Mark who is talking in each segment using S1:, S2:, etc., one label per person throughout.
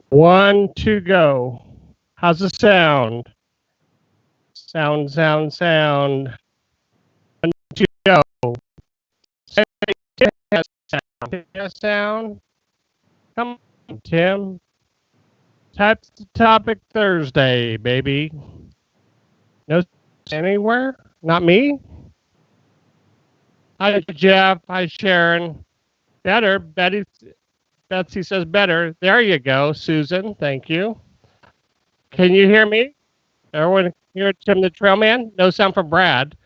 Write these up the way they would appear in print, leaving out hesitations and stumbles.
S1: One to go. How's the sound? Sound, sound, sound. One to go. Say Tim has sound. Tim has sound. Come on, Tim. Type the topic Thursday, baby. No anywhere? Not me? Hi, Jeff. Hi, Sharon. Better. Betsy says better. There you go, Susan. Thank you. Can you hear me? Everyone hear Tim the Trailman? No sound from Brad.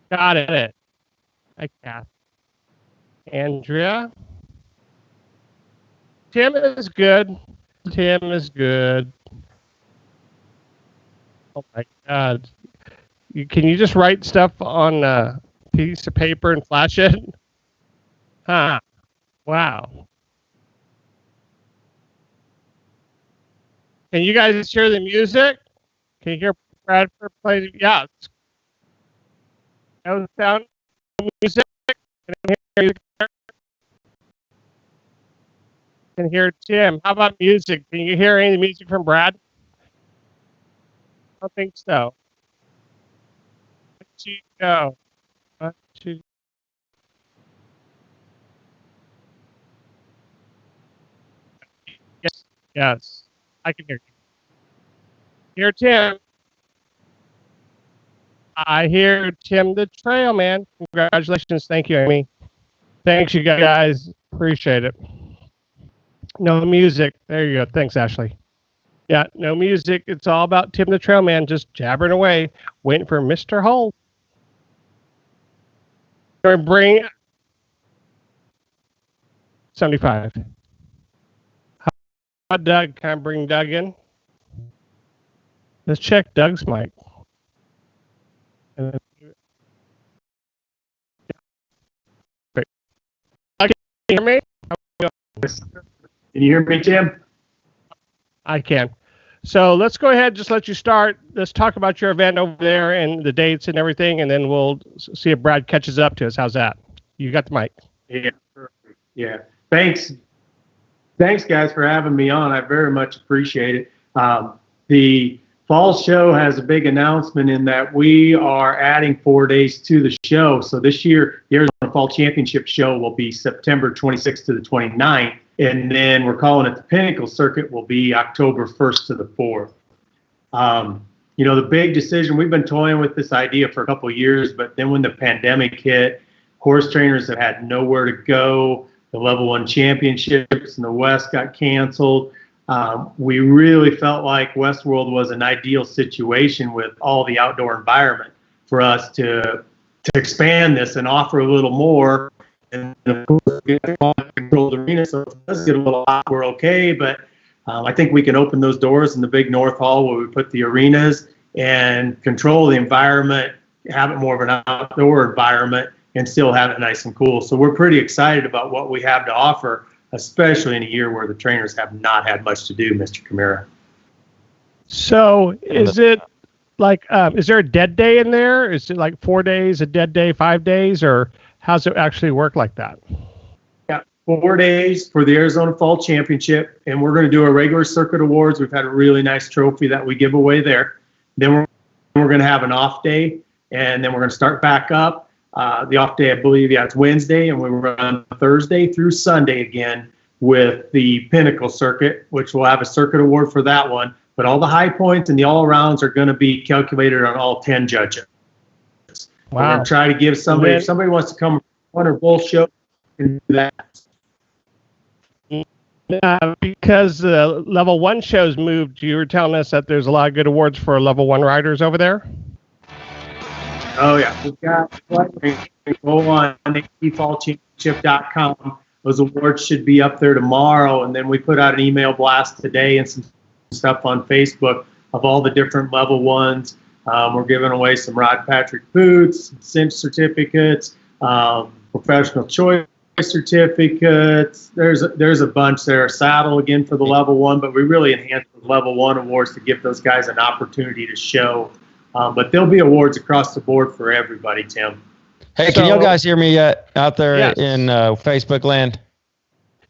S1: Got it. Hi, Kath. Andrea. Tim is good. Tim is good. Oh my God. Can you just write stuff on a piece of paper and flash it? Huh. Wow. Can you guys hear the music? Can you hear Bradford play? Yeah. No sound music. Can hear Tim. How about music? Can you hear any music from Brad? I don't think so. Let you go. Let you... Yes. I can hear you. Hear Tim. I hear Tim the Trailman. Congratulations. Thank you, Amy. Thanks, you guys. Appreciate it. No music. There you go. Thanks, Ashley. Yeah, no music. It's all about Tim the Trailman just jabbering away, waiting for Mr. Hull. Or bring 75. How about Doug? Can I bring Doug in? Let's check Doug's mic. Can you hear me?
S2: Can you hear me, Tim?
S1: I can. So let's go ahead, just let you start. Let's talk about your event over there and the dates and everything, and then we'll see if Brad catches up to us. How's that? You got the mic.
S2: Yeah, perfect. Yeah. Thanks, guys, for having me on. I very much appreciate it. The fall show has a big announcement in that we are adding 4 days to the show. So this year, the Arizona Fall Championship show will be September 26th to the 29th. And then we're calling it the Pinnacle Circuit will be October 1st to the 4th. The big decision, we've been toying with this idea for a couple of years, but then when the pandemic hit, horse trainers have had nowhere to go. The level 1 championships in the West got canceled. We really felt like Westworld was an ideal situation with all the outdoor environment for us to expand this and offer a little more. And of course, we have a controlled arena, so if it does get a little hot, we're okay. But I think we can open those doors in the big North Hall where we put the arenas and control the environment, have it more of an outdoor environment, and still have it nice and cool. So we're pretty excited about what we have to offer, especially in a year where the trainers have not had much to do, Mr. Kimura.
S1: So is it like, is there a dead day in there? Is it like 4 days, a dead day, 5 days, or how's it actually work like that?
S2: Yeah, 4 days for the Arizona Fall Championship, and we're going to do a regular circuit awards. We've had a really nice trophy that we give away there. Then we're going to have an off day, and then we're going to start back up. The off day, I believe, it's Wednesday, and we run Thursday through Sunday again with the Pinnacle Circuit, which will have a circuit award for that one. But all the high points and the all-arounds are going to be calculated on all 10 judges. Wow. We're going to try to give somebody, if somebody wants to come one or both shows, can do that.
S1: Because the level 1 shows moved, you were telling us that there's a lot of good awards for level 1 riders over there?
S2: Oh, yeah. We've got, go on fallchampionship.com. Those awards should be up there tomorrow. And then we put out an email blast today and some stuff on Facebook of all the different level 1s. We're giving away some Rod Patrick boots, Simp certificates, professional choice certificates. There's a bunch there. A saddle again for the level 1, but we really enhanced the level 1 awards to give those guys an opportunity to show. But there'll be awards across the board for everybody, Tim.
S3: Hey, can you guys hear me yet out there in Facebook land?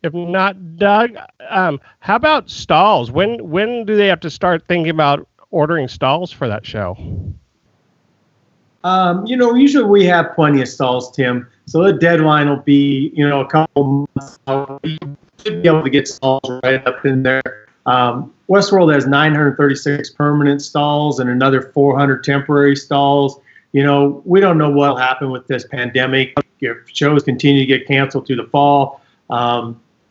S1: If not, Doug, how about stalls? When do they have to start thinking about ordering stalls for that show?
S2: Usually we have plenty of stalls, Tim. So the deadline will be, a couple months out. We should be able to get stalls right up in there. Westworld has 936 permanent stalls and another 400 temporary stalls. We don't know what will happen with this pandemic. If shows continue to get canceled through the fall,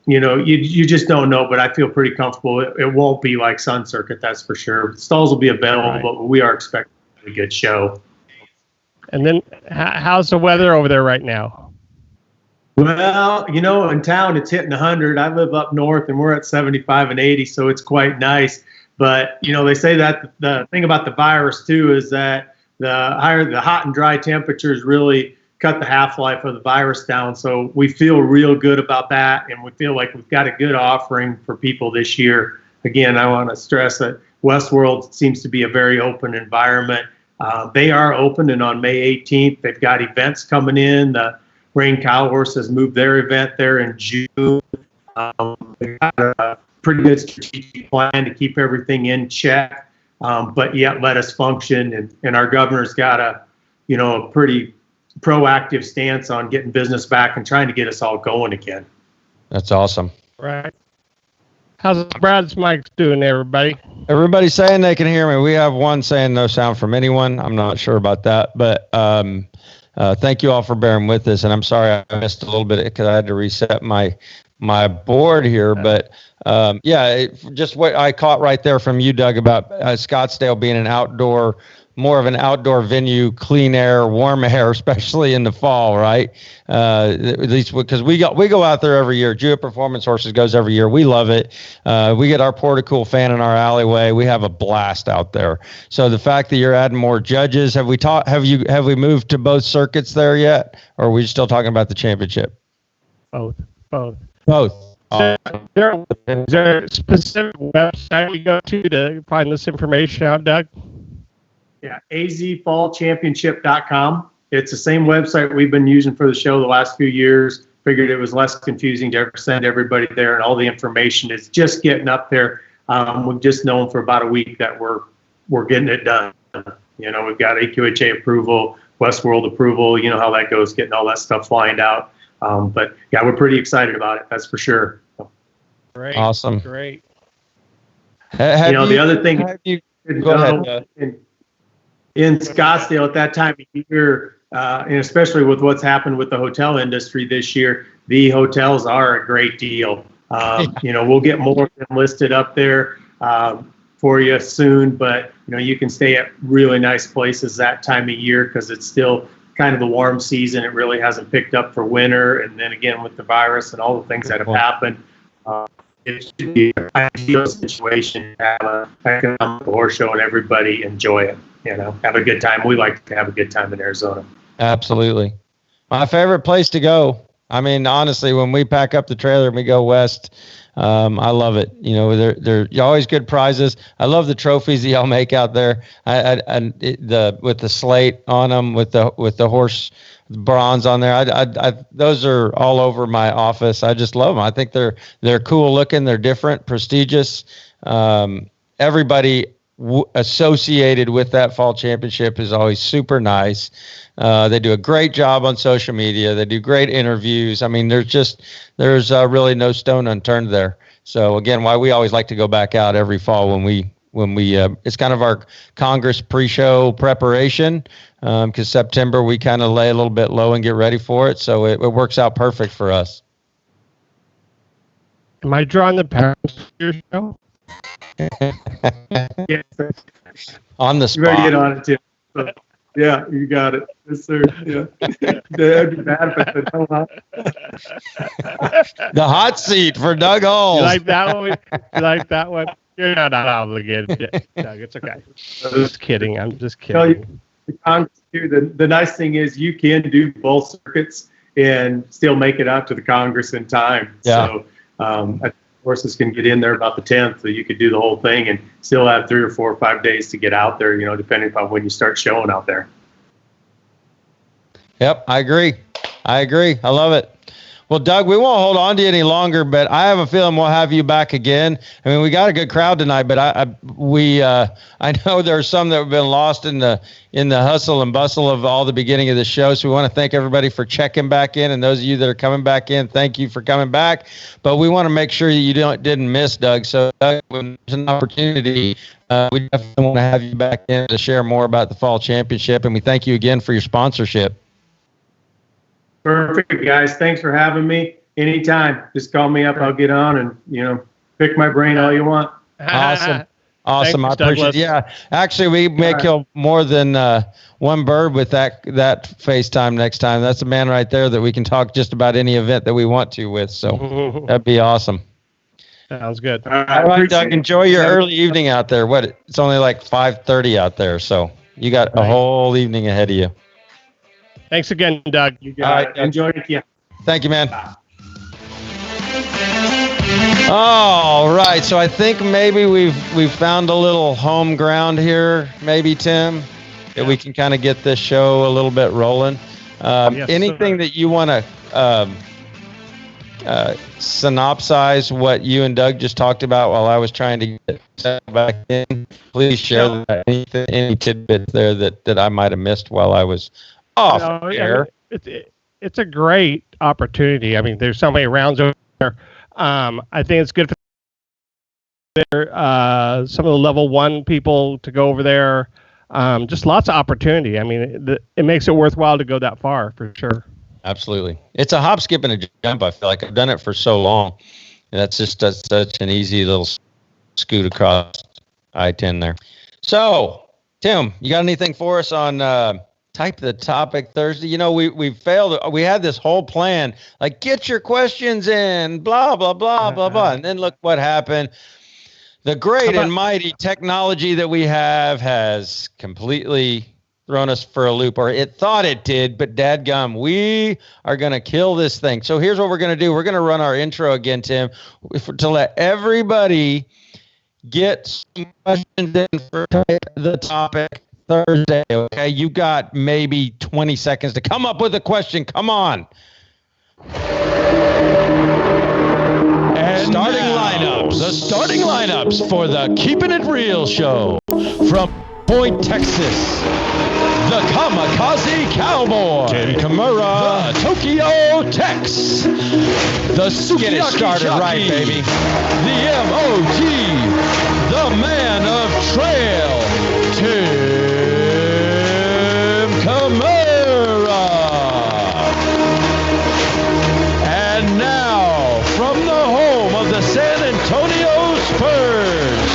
S2: you just don't know. But I feel pretty comfortable. It won't be like Sun Circuit, that's for sure. Stalls will be available, right, but we are expecting a good show.
S1: And then, how's the weather over there right now?
S2: Well, in town it's hitting 100. I live up north, and we're at 75 and 80, so it's quite nice. But they say that the thing about the virus too is that the hot and dry temperatures really cut the half-life of the virus down. So we feel real good about that, and we feel like we've got a good offering for people this year. Again, I want to stress that Westworld seems to be a very open environment. They are open, and on May 18th, they've got events coming in. The Rain Cow Horse has moved their event there in June. They've got a pretty good strategic plan to keep everything in check, but yet let us function. And our governor's got a pretty proactive stance on getting business back and trying to get us all going again.
S3: That's awesome.
S1: Right. How's Brad's mics doing, everybody?
S3: Everybody's saying they can hear me. We have one saying no sound from anyone. I'm not sure about that, but thank you all for bearing with us. And I'm sorry I missed a little bit because I had to reset my board here. But just what I caught right there from you, Doug, about Scottsdale being more of an outdoor venue, clean air, warm air, especially in the fall, right? At least because we go out there every year. Jewett Performance Horses goes every year. We love it. We get our Porticool fan in our alleyway. We have a blast out there. So the fact that you're adding more judges, have we moved to both circuits there yet, or are we still talking about the championship?
S1: Both.
S3: Both.
S1: Is there a specific website we go to find this information out, Doug?
S2: Yeah, azfallchampionship.com. It's the same website we've been using for the show the last few years. Figured it was less confusing to send everybody there, and all the information is just getting up there. We've just known for about a week that we're getting it done. We've got AQHA approval, Westworld approval. You know how that goes, getting all that stuff lined out. But yeah, we're pretty excited about it. That's for sure.
S1: Great.
S3: Awesome.
S1: Great.
S2: The other thing.
S3: Go ahead.
S2: In Scottsdale at that time of year, and especially with what's happened with the hotel industry this year, the hotels are a great deal. We'll get more of them listed up there for you soon, but you can stay at really nice places that time of year because it's still kind of the warm season. It really hasn't picked up for winter, and then again with the virus and all the things that have happened, it should be an ideal situation to have an economic horse show and everybody enjoy it. Have a good time. We like to have a good time in Arizona.
S3: Absolutely. My favorite place to go. I mean, honestly, when we pack up the trailer and we go west, I love it. They're always good prizes. I love the trophies that y'all make out there. With the slate on them, with the horse bronze on there. Those are all over my office. I just love them. I think they're cool looking. They're different, prestigious. Everybody associated with that fall championship is always super nice. They do a great job on social media. They do great interviews. I mean, there's really no stone unturned there. So again, why we always like to go back out every fall when we it's kind of our Congress pre-show preparation, because September we kind of lay a little bit low and get ready for it. So it works out perfect for us.
S1: Am I drawing the parents for your show?
S2: Yes.
S3: On the spot.
S2: You better get on it, Tim. So, yeah, you got it. Yes, sir. Yeah. That'd be bad if I said no, huh?
S3: The hot seat for Doug Hall.
S1: You like that one? You like that one? You're not obligated, Doug. It's okay. I'm just kidding.
S2: The Congress too, the nice thing is you can do both circuits and still make it out to the Congress in time.
S3: Yeah.
S2: So horses can get in there about the 10th, so you could do the whole thing and still have 3 or 4 or 5 days to get out there, depending upon when you start showing out there.
S3: Yep, I agree. I love it. Well, Doug, we won't hold on to you any longer, but I have a feeling we'll have you back again. I mean, we got a good crowd tonight, but I know there's some that have been lost in the hustle and bustle of all the beginning of the show. So we want to thank everybody for checking back in, and those of you that are coming back in, thank you for coming back. But we want to make sure you didn't miss Doug. So, Doug, when there's an opportunity, we definitely want to have you back in to share more about the fall championship, and we thank you again for your sponsorship.
S2: Perfect, guys. Thanks for having me. Anytime, just call me up. I'll get on and, pick my brain all you want.
S3: Awesome.
S1: Thanks,
S3: I appreciate it. Yeah. Actually, we may kill more than one bird with that FaceTime next time. That's a man right there that we can talk just about any event that we want to with. So that'd be awesome.
S1: Sounds good.
S3: All right, Doug, enjoy your early evening out there. It's only like 5:30 out there. So you got a whole evening ahead of you.
S1: Thanks again, Doug.
S2: You got it. Enjoy it. Yeah.
S3: Thank you, man. All right, so I think maybe we've found a little home ground here, maybe, Tim, that we can kind of get this show a little bit rolling.
S1: Yes,
S3: anything that you want to synopsize what you and Doug just talked about while I was trying to get set back in? Please share that. Any tidbits there that I might have missed while I was off air.
S1: It's a great opportunity. I mean, there's so many rounds over there. I think it's good for some of the level 1 people to go over there. Just lots of opportunity. I mean, it makes it worthwhile to go that far for sure.
S3: Absolutely. It's a hop, skip, and a jump. I feel like I've done it for so long. And that's such an easy little scoot across I-10 there. So, Tim, you got anything for us on Type the Topic Thursday? We failed. We had this whole plan, like get your questions in, blah, blah, blah, blah, blah. And then look what happened. The great and mighty technology that we have has completely thrown us for a loop, or it thought it did, but dadgum, we are going to kill this thing. So here's what we're going to do. We're going to run our intro again, Tim, to let everybody get some questions in for Type the Topic Thursday. Okay, you got maybe 20 seconds to come up with a question. Come on. And the starting lineups for the Keeping It Real show from Point, Texas. The Kamikaze Cowboy, Tim Kimura, the Tokyo Tex, the Sukiyaki Get it started Jockey, right, baby. The MOT, the Man of Trail, Tim Kimura. And now, from the home of the San Antonio Spurs,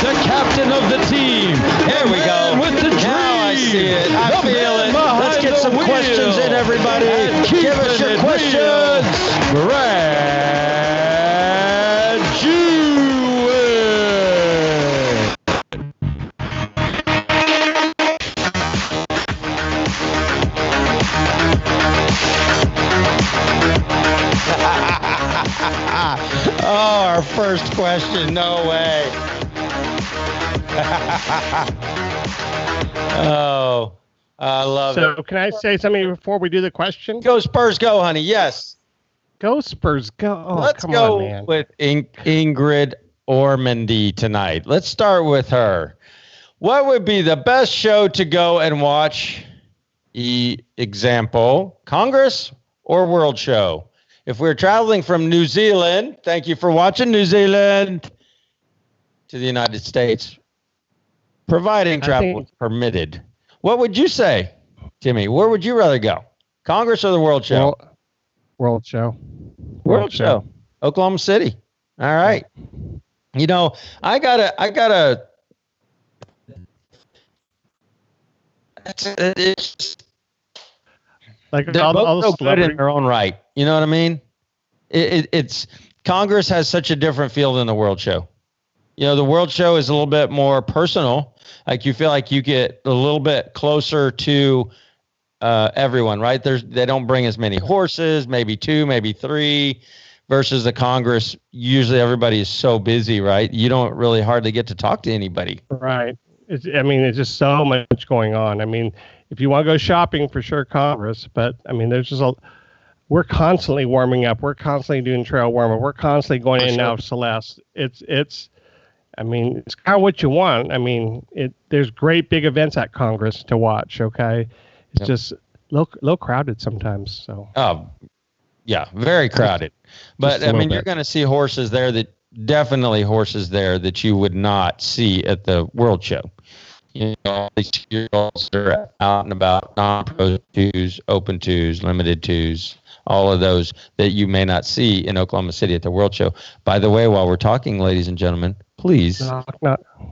S3: the captain of the team. Here we go. With the now I see it. I feel it. Let's get some questions in, everybody. Give us your questions. Brad Jewett. Oh, our first question. No way. Oh, I love it.
S1: So can I say something before we do the question?
S3: Go Spurs, go, honey. Yes.
S1: Go Spurs, go. Oh,
S3: Let's
S1: come
S3: go
S1: on, man.
S3: with Ingrid Ormandy tonight. Let's start with her. What would be the best show to go and watch? Example, Congress or World Show? If we're traveling from New Zealand, thank you for watching New Zealand, to the United States, providing travel is permitted. What would you say, Timmy? Where would you rather go? Congress or the World Show?
S1: World Show.
S3: World Show. Oklahoma City. All right. I gotta. It's
S1: like
S3: they're
S1: all
S3: both
S1: the
S3: so good in their own right. You know what I mean? It's Congress has such a different feel than the World Show. The World Show is a little bit more personal. Like you feel like you get a little bit closer to everyone, right? They don't bring as many horses, maybe 2, maybe 3, versus the Congress. Usually everybody is so busy, right? You don't really hardly get to talk to anybody.
S1: Right. It's just so much going on. I mean, if you want to go shopping, for sure, Congress. But I mean, there's just we're constantly warming up. We're constantly doing trail warm up. We're constantly going in and out of Celeste. It's I mean, it's kind of what you want. I mean, there's great big events at Congress to watch. Okay, it's just low crowded sometimes. So
S3: yeah, very crowded. But I mean, you're going to see horses there that you would not see at the World Show. You know, all these 2-year-olds are out and about, non-pro 2s, open 2s, limited 2s, all of those that you may not see in Oklahoma City at the World Show. By the way, while we're talking, ladies and gentlemen, please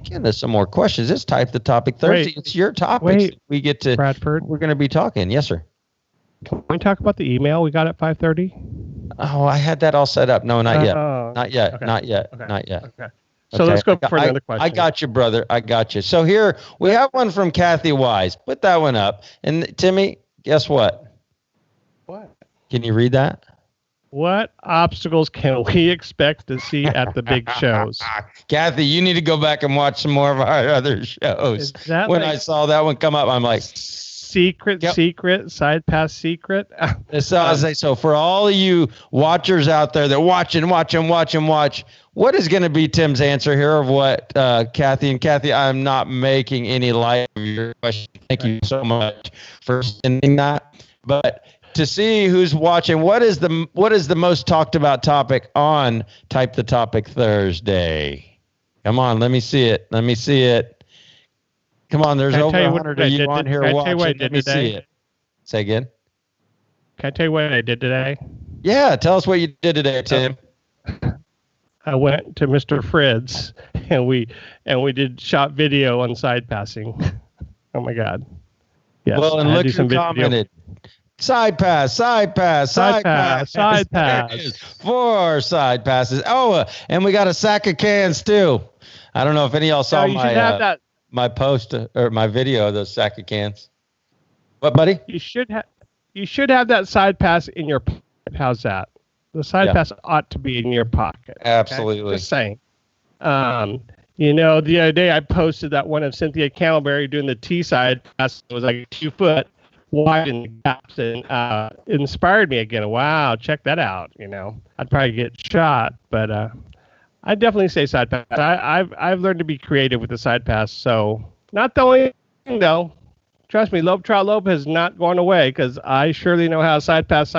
S3: give us some more questions. It's Type the Topic Thursday. It's your topic. We get to
S1: Bradford.
S3: We're going to be talking. Yes, sir.
S1: Can we talk about the email we got at 5:30?
S3: Oh, I had that all set up. No, not yet. Not yet.
S1: Okay.
S3: Not yet.
S1: Okay.
S3: Not yet.
S1: Okay. So let's go for another question.
S3: I got you, brother. I got you. So here we have one from Kathy Wise. Put that one up. And Timmy, guess what?
S1: What?
S3: Can you read that?
S1: What obstacles can we expect to see at the big shows?
S3: Kathy, you need to go back and watch some more of our other shows. When I saw that one come up, I'm like,
S1: secret, side pass secret.
S3: So for all of you watchers out there that watch, what is going to be Tim's answer here of what Kathy, and Kathy, I'm not making any light of your question. Thank you so much for sending that. But to see who's watching, what is the most talked about topic on Type the Topic Thursday? Come on, let me see it. Come on, there's over 100 of you on here watching. Let me see it. Say again.
S1: Can I tell you what I did today?
S3: Yeah, tell us what you did today, Tim.
S1: I went to Mr. Frid's and we did shot video on side passing. Oh my God. Yes.
S3: Well, and look who commented. Side pass. 4 side passes. Oh, and we got a sack of cans too. I don't know if any of y'all saw my post or my video of those sack of cans. What, buddy?
S1: You should have that side pass in your pocket. How's that? The side pass ought to be in your pocket.
S3: Absolutely.
S1: Okay? Just saying. The other day I posted that one of Cynthia Campbellberry doing the T side pass. It was like 2 foot wide in the gaps, and it inspired me again. Wow, check that out. I'd probably get shot, but I'd definitely say side pass. I've learned to be creative with the side pass. So not the only thing though. Trust me, Lope, Trot, Lope has not gone away because I surely know how side pass,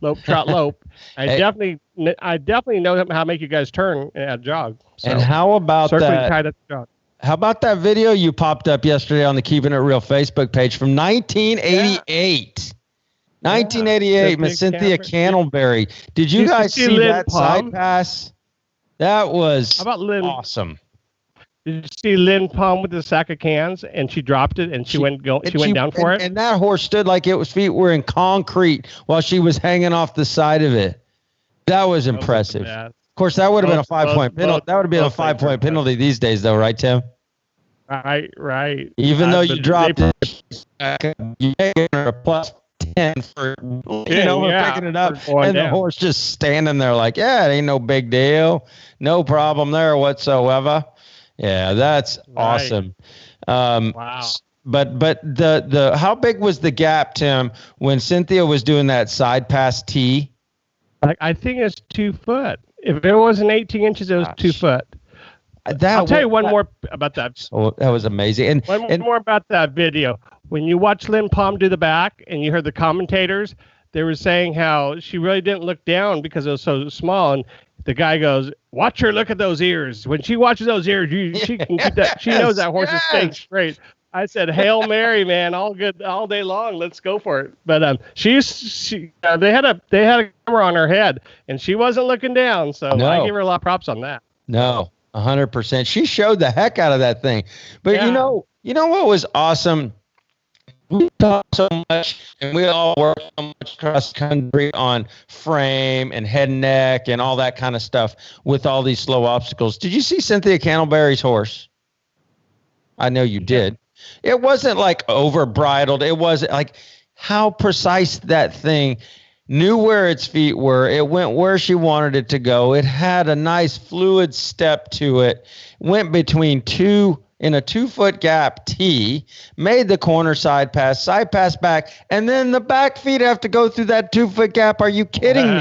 S1: Lope, Trot, Lope. I definitely know how to make you guys turn and jog. So,
S3: and how about that? How about that video you popped up yesterday on the Keeping It Real Facebook page from 1988? 1988, Miss Cynthia Campbellberry. Did you guys see that side pass? That was awesome.
S1: Did you see Lynn Palm with the sack of cans and she dropped it and she went down for it?
S3: And that horse stood like its feet were in concrete while she was hanging off the side of it. That was impressive. Of course, that would have been a 5-point penalty. That would have been a 5-point penalty these days, though, right, Tim?
S1: Right.
S3: Even though you dropped it, you gave her a plus 10 for picking it up, and the horse just standing there like, it ain't no big deal, no problem there whatsoever. Yeah, that's awesome.
S1: Wow.
S3: But the how big was the gap, Tim, when Cynthia was doing that side pass T?
S1: I think it's 2 foot. If it wasn't 18 inches, it was 2 foot. I'll tell you one more about that.
S3: So that was amazing. And
S1: one more about that video. When you watch Lynn Palm do the back and you heard the commentators, they were saying how she really didn't look down because it was so small. And the guy goes, watch her look at those ears. When she watches those ears, she can keep that. She knows that horse is staying straight. I said, Hail Mary, man, all good all day long. Let's go for it. But they had a camera on her head and she wasn't looking down. So I give her a lot of props on that.
S3: No, 100%. She showed the heck out of that thing. But you know what was awesome? We talk so much and we all work so much cross country on frame and head and neck and all that kind of stuff with all these slow obstacles. Did you see Cynthia Campbellberry's horse? I know you did. It wasn't like over bridled. It wasn't like how precise that thing knew where its feet were. It went where she wanted it to go. It had a nice fluid step to it. Went between two in a 2-foot gap tee, made the corner side pass back, and then the back feet have to go through that 2-foot gap. Are you kidding me?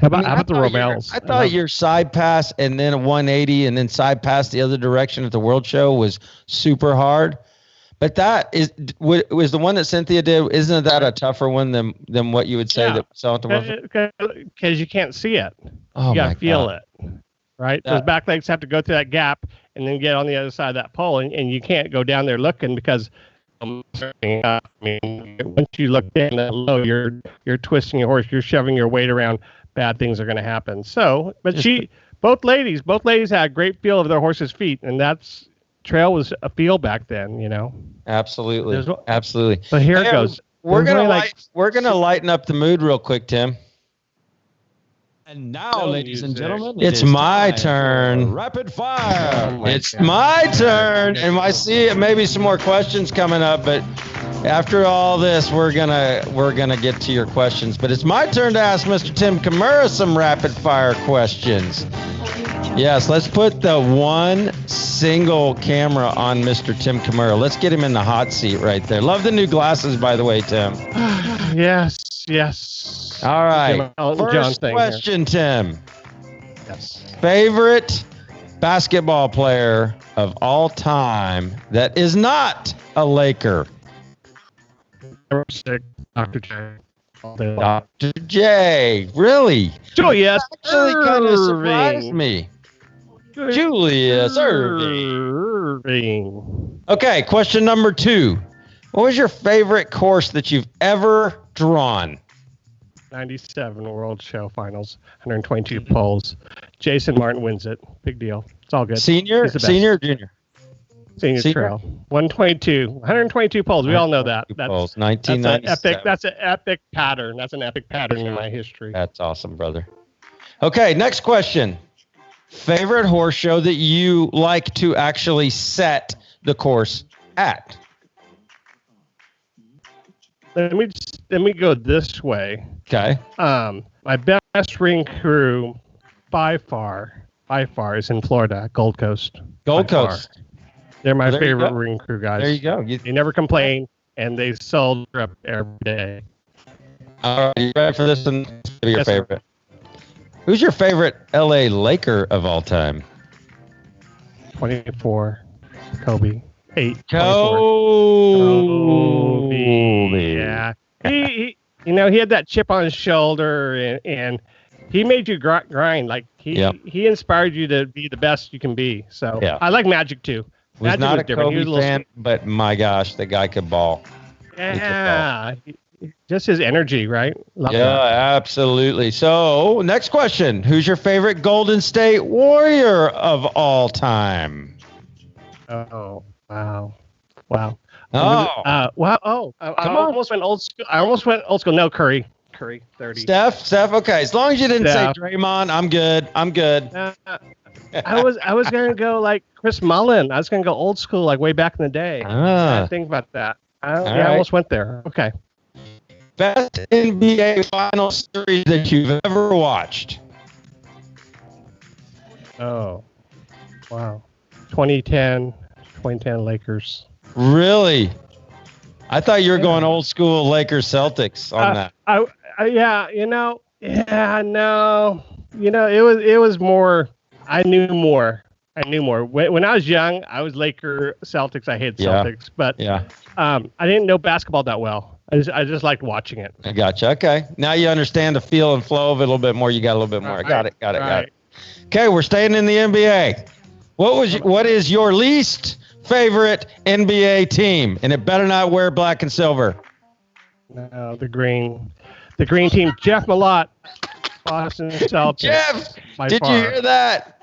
S1: How about the Romels?
S3: I thought your side pass and then a 180 and then side pass the other direction at the World Show was super hard. But that was the one that Cynthia did. Isn't that a tougher one than what you would say that we saw at the World?
S1: Because you can't see it.
S3: Oh,
S1: you got to feel it, right? Those back legs have to go through that gap and then get on the other side of that pole, and you can't go down there looking because I mean, once you look down that low, you're twisting your horse, you're shoving your weight around. Bad things are going to happen. So, but both ladies had a great feel of their horses' feet, and trail was a feel back then, you know.
S3: Absolutely. Absolutely.
S1: But here it goes.
S3: We're gonna lighten up the mood real quick, Tim. And now, ladies and gentlemen, it's my turn. Rapid fire. It's my turn. And I see maybe some more questions coming up, but after all this, we're gonna get to your questions. But it's my turn to ask Mr. Tim Kimura some rapid fire questions. Yes, let's put the one single camera on Mr. Tim Kimura. Let's get him in the hot seat right there. Love the new glasses, by the way, Tim.
S1: Yes.
S3: All right. First question, Tim.
S1: Yes.
S3: Favorite basketball player of all time that is not a Laker?
S1: Dr. J.
S3: Dr. J. Really?
S1: Julius
S3: actually kind of surprised me. Julius Irving. Okay, question number 2. What was your favorite course that you've ever drawn?
S1: 97 World Show Finals, 122 poles. Jason Martin wins it. Big deal. It's all good.
S3: Senior or junior?
S1: Senior trail. 122 poles. We all know that. That's
S3: 1997.
S1: That's an epic pattern. That's an epic pattern in my history.
S3: That's awesome, brother. Okay, next question. Favorite horse show that you like to actually set the course at?
S1: Let me go this way.
S3: Okay.
S1: My best ring crew by far is in Florida, Gold Coast.
S3: Gold Coast.
S1: They're my favorite ring crew guys.
S3: There you go.
S1: They never complain, and they sold up every day.
S3: All right, you ready for this one? Your favorite. Who's your favorite LA Laker of all time?
S1: 24, Kobe. 8.
S3: Kobe.
S1: Yeah. He had that chip on his shoulder, and he made you grind. Like he inspired you to be the best you can be. So I like Magic too.
S3: Was not a Kobe fan, but my gosh, the guy could ball.
S1: Yeah. Just his energy, right? Love that.
S3: Absolutely. So, next question. Who's your favorite Golden State Warrior of all time?
S1: Oh, wow.
S3: Oh.
S1: Wow. Oh, I almost went old school. No, Curry, 30.
S3: Steph. Okay. As long as you didn't say Draymond, I'm good.
S1: I was gonna go like Chris Mullin. I was gonna go old school, like way back in the day. I think about that. I almost went there. Okay.
S3: Best NBA final series that you've ever watched?
S1: Oh, wow. 2010 Lakers.
S3: Really? I thought you were going old school Lakers Celtics on that. It was more. I knew more. When I was young, I was Laker Celtics. I hated Celtics, but I didn't know basketball that well. I just liked watching it. I gotcha. Okay. Now you understand the feel and flow of it a little bit more. You got a little bit more. Got it. Okay, we're staying in the NBA. What is your least favorite NBA team? And it better not wear black and silver.
S1: No, the green team. Jeff Malott, Boston Celtics.
S3: Jeff, did you hear that?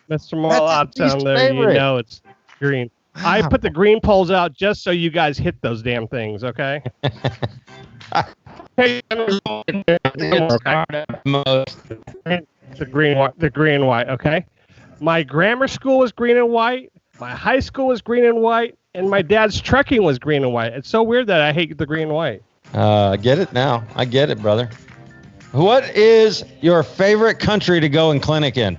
S1: Mr. Malott down there, favorite. You know it's green. I put the green poles out just so you guys hit those damn things, okay? The green and white, okay? My grammar school was green and white. My high school was green and white. And my dad's trekking was green and white. It's so weird that I hate the green and white.
S3: I get it now. I get it, brother. What is your favorite country to go and clinic in?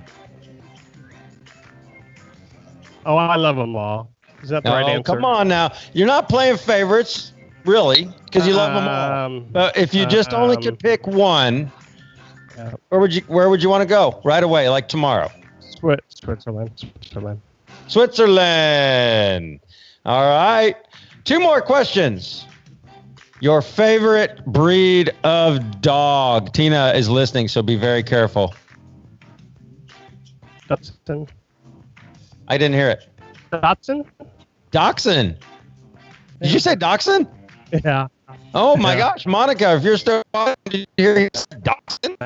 S1: Oh, I love them all. Is that the right answer?
S3: Come on now. You're not playing favorites, really, because you love them all. But if you just only could pick one, where would you want to go right away, like tomorrow?
S1: Switzerland.
S3: Switzerland. All right. 2 more questions. Your favorite breed of dog. Tina is listening, so be very careful.
S1: Dachshund.
S3: I didn't hear it.
S1: Dachshund?
S3: Dachshund. Did you say Dachshund?
S1: Yeah.
S3: Oh my gosh, Monica, if you're still did you hear Dachshund?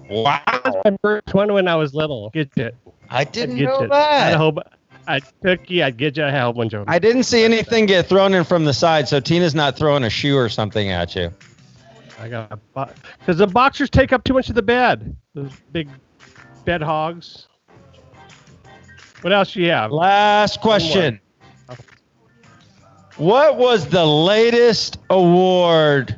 S3: Wow.
S1: That was my first one when I was little. Get it.
S3: I didn't know that.
S1: I hope I'd pick you. I'd get you a hell bunch of them.
S3: I didn't see anything get thrown in from the side, so Tina's not throwing a shoe or something at you.
S1: I got a because the boxers take up too much of the bed. Those big bed hogs. What else do you have?
S3: Last question. What was the latest award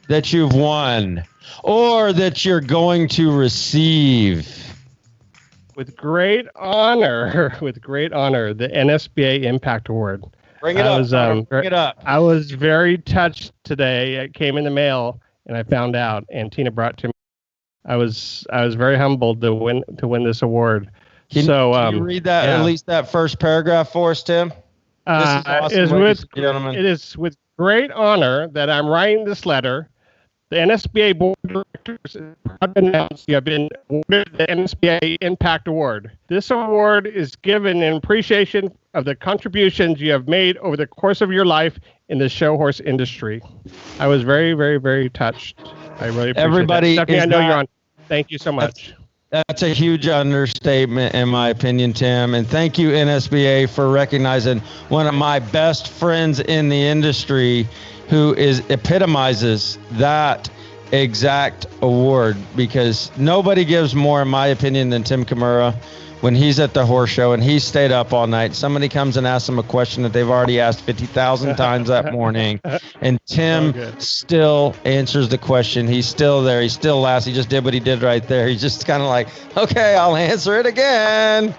S3: that you've won or that you're going to receive?
S1: With great honor, the NSBA Impact Award.
S3: Bring it up.
S1: I was very touched today. It came in the mail, and I found out, and Tina brought it to me. I was very humbled to win this award.
S3: Can you read that at least that first paragraph for us, Tim? This is awesome, ladies and gentlemen.
S1: It is with great honor that I'm writing this letter. The NSBA Board of Directors is proud to announce you have been awarded the NSBA Impact Award. This award is given in appreciation of the contributions you have made over the course of your life in the show horse industry. I was very, very, very touched. I really appreciate
S3: Everybody
S1: that. Stephanie, I know you're on. Thank you so much.
S3: That's a huge understatement, in my opinion, Tim. And thank you, NSBA, for recognizing one of my best friends in the industry who epitomizes that exact award, because nobody gives more, in my opinion, than Tim Kimura when he's at the horse show and he stayed up all night. Somebody comes and asks him a question that they've already asked 50,000 times that morning, and Tim still answers the question. He's still there. He still laughs. He just did what he did right there. He's just kind of like, okay, I'll answer it again.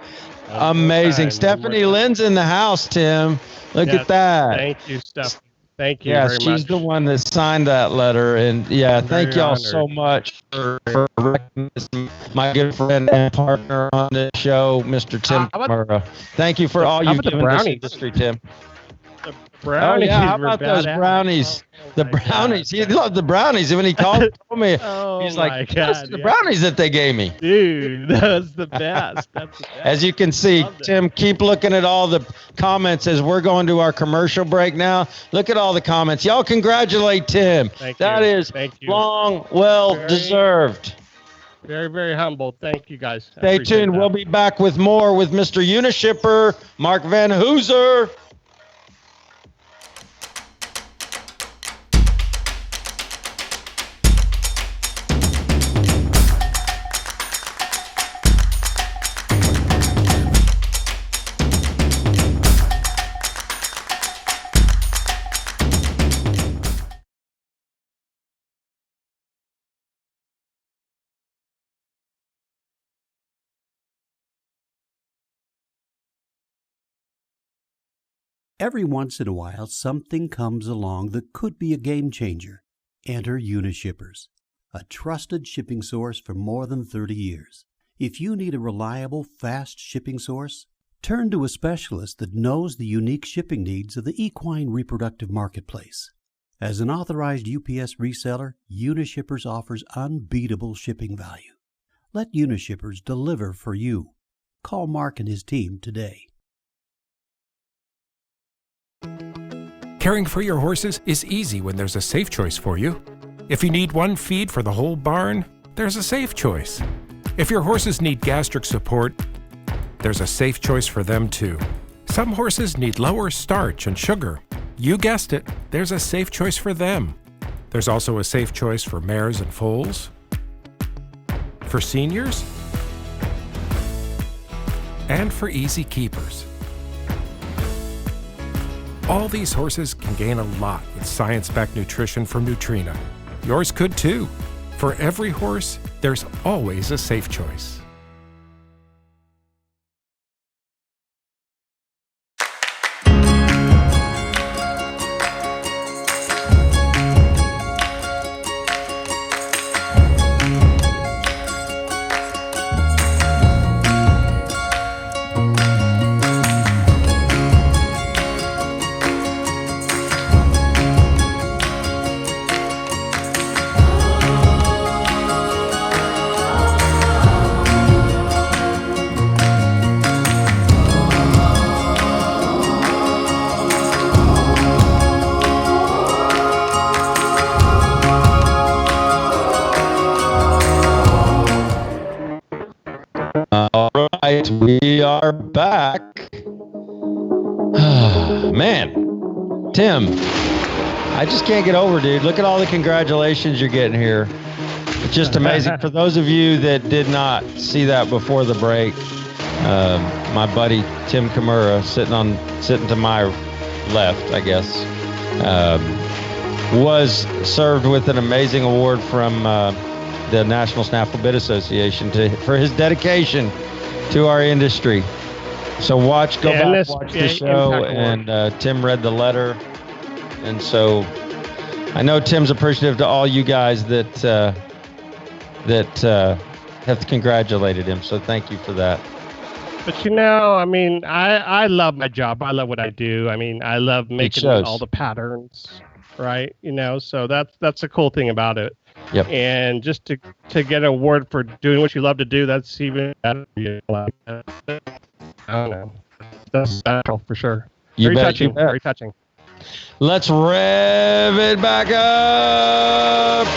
S3: Amazing. Stephanie Lynn's in the house, Tim. Look at that.
S1: Thank you, Stephanie. Thank you
S3: very
S1: much.
S3: She's the one that signed that letter. And thank y'all so much for recognizing my good friend and partner on this show, Mr. Tim Kimura. Thank you for all you've given this industry, Tim.
S1: The brownies.
S3: How about those brownies? The brownies. He loved the brownies. And when he told me, he's like, that's the brownies that they gave me.
S1: Dude, that's the best. That's the best.
S3: As you can see, Tim, keep looking at all the comments as we're going to our commercial break now. Look at all the comments. Y'all congratulate Tim. That is long, well-deserved.
S1: Very, very humble. Thank you, guys.
S3: Stay tuned. We'll be back with more with Mr. Unishipper, Mark Van Hooser.
S4: Every once in a while, something comes along that could be a game changer. Enter Unishippers, a trusted shipping source for more than 30 years. If you need a reliable, fast shipping source, turn to a specialist that knows the unique shipping needs of the equine reproductive marketplace. As an authorized UPS reseller, Unishippers offers unbeatable shipping value. Let Unishippers deliver for you. Call Mark and his team today.
S5: Caring for your horses is easy when there's a safe choice for you. If you need one feed for the whole barn, there's a safe choice. If your horses need gastric support, there's a safe choice for them too. Some horses need lower starch and sugar. You guessed it, there's a safe choice for them. There's also a safe choice for mares and foals, for seniors, and for easy keepers. All these horses can gain a lot with science-backed nutrition from Nutrena. Yours could too. For every horse, there's always a safe choice.
S3: right, we are back. Man, Tim, I just can't get over, dude. Look at all the congratulations you're getting here. It's just amazing. For those of you that did not see that before the break, my buddy Tim Kimura, sitting to my left, I guess, was served with an amazing award from the National Snaffle Bit Association for his dedication to our industry. So go back, watch the show, and Tim read the letter. And so I know Tim's appreciative to all you guys that have congratulated him. So thank you for that.
S1: But I mean, I love my job. I love what I do. I mean, I love making all the patterns, right? So that's the cool thing about it.
S3: Yep.
S1: And just to get an award for doing what you love to do, that's even better. I don't know. That's special for sure. Very touching. Very touching.
S3: Let's rev it back up.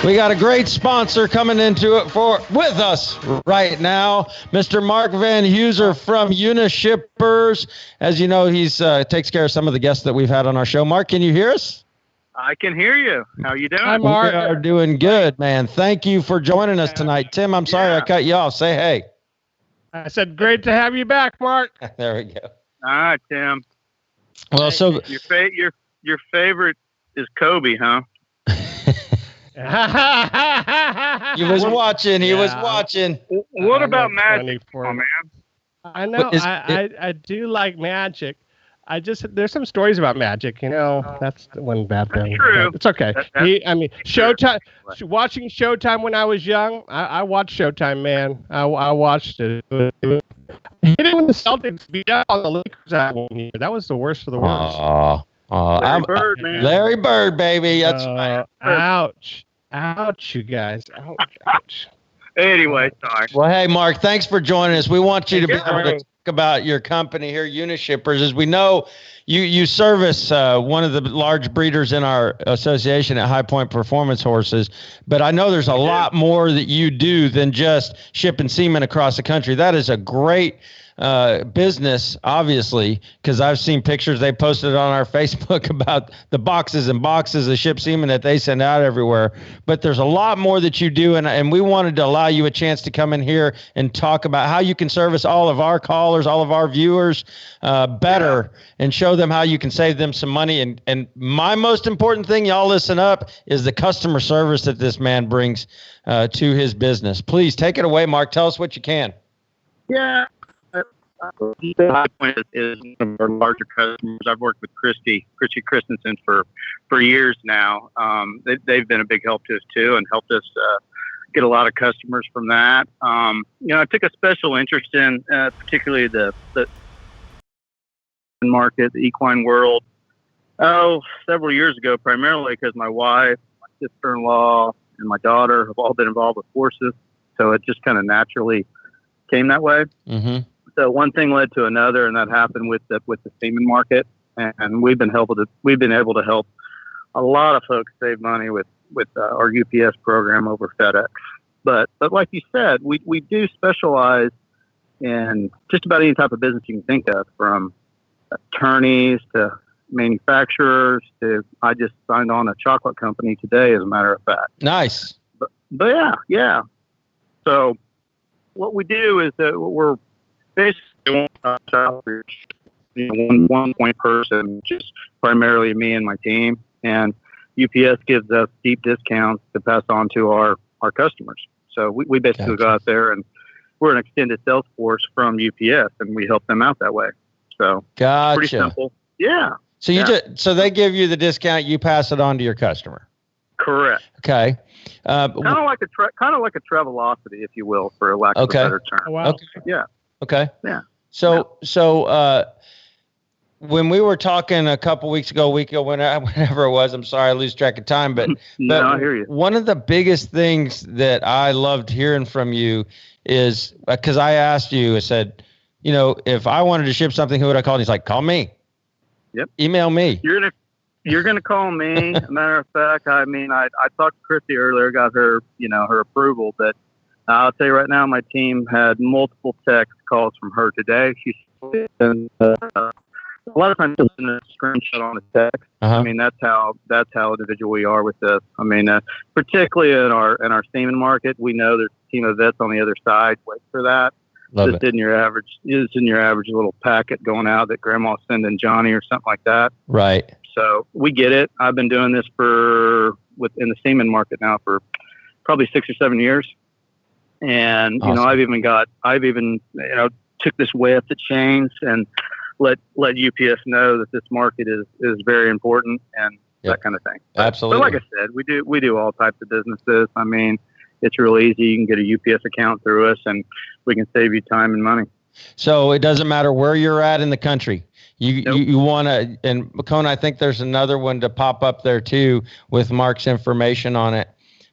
S3: We got a great sponsor coming into it with us right now, Mr. Mark Van Heuser from Unishippers. As you know, he's takes care of some of the guests that we've had on our show. Mark, can you hear us?
S6: I can hear you. How you doing?
S1: Hi, Mark.
S3: We are doing good, man. Thank you for joining us tonight. Tim, I'm sorry I cut you off. Say hey.
S1: I said, great to have you back, Mark.
S3: There we go.
S6: All right, Tim.
S3: Well, so
S6: your favorite is Kobe, huh?
S3: He was watching.
S6: What about Magic, oh, man?
S1: I know. I do like Magic. There's some stories about Magic. That's the one bad thing.
S6: True.
S1: It's okay. Showtime. Watching Showtime when I was young, I watched Showtime, man. I watched it. Hit it when the Celtics beat up on the Lakers that 1 year. That was the worst of the worst.
S6: Larry Bird, man.
S3: Larry Bird, baby. That's
S1: ouch, you guys. Ouch.
S6: Anyway, sorry.
S3: Well, hey, Mark, thanks for joining us. We want you to be able to talk about your company here, Unishippers. As we know, you service one of the large breeders in our association at High Point Performance Horses, but I know there's a lot more that you do than just shipping semen across the country. That is a great business, obviously, because I've seen pictures they posted on our Facebook about the boxes and boxes of ship semen that they send out everywhere. But there's a lot more that you do, and we wanted to allow you a chance to come in here and talk about how you can service all of our callers, all of our viewers better, and show them how you can save them some money. And my most important thing, y'all listen up, is the customer service that this man brings to his business. Please take it away, Mark. Tell us what you can.
S6: Yeah. High Point is one of our larger customers. I've worked with Christy Christensen for years now. They've been a big help to us too, and helped us get a lot of customers from that. I took a special interest in particularly the market, the equine world. Several years ago, primarily because my wife, my sister-in-law, and my daughter have all been involved with horses, so it just kind of naturally came that way. Mm-hmm. So one thing led to another, and that happened with the semen market. And we've been able to help a lot of folks save money with our UPS program over FedEx. But like you said, we do specialize in just about any type of business you can think of, from attorneys to manufacturers to I just signed on a chocolate company today, as a matter of fact.
S3: Nice.
S6: But yeah. So what we do is that we're basically one point person, just primarily me and my team, and UPS gives us deep discounts to pass on to our customers. So we basically go out there, and we're an extended sales force from UPS, and we help them out that way. So pretty simple. Yeah.
S3: So so they give you the discount, you pass it on to your customer.
S6: Correct.
S3: Okay.
S6: Kind of like a Travelocity, if you will, for a lack of a better term.
S1: Oh, wow.
S3: Okay.
S6: Yeah.
S3: Okay.
S6: Yeah.
S3: So when we were talking a couple weeks ago, whenever it was, I'm sorry, I lose track of time, but
S6: no, I hear you.
S3: One of the biggest things that I loved hearing from you is because I asked you, I said, if I wanted to ship something, who would I call? And he's like, call me.
S6: Yep.
S3: Email me.
S6: You're gonna call me. As a matter of fact, I talked to Christy earlier, got her, her approval, but I'll tell you right now, my team had multiple text calls from her today. She's been, a lot of times it's in a screenshot on a text. I mean, that's how individual we are with this. I mean, particularly in our semen market, we know there's a team of vets on the other side. Wait for that.
S3: Love
S6: Just
S3: it.
S6: in your average little packet going out that Grandma's sending Johnny or something like that.
S3: Right.
S6: So we get it. I've been doing this in the semen market now for probably 6 or 7 years. And,
S3: Awesome.
S6: I've even took this way up the chains and let UPS know that this market is very important and that kind of thing.
S3: Absolutely.
S6: But like I said, we do all types of businesses. I mean, it's real easy. You can get a UPS account through us and we can save you time and money.
S3: So it doesn't matter where you're at in the country. You want to, and Macone, I think there's another one to pop up there too with Mark's information on it.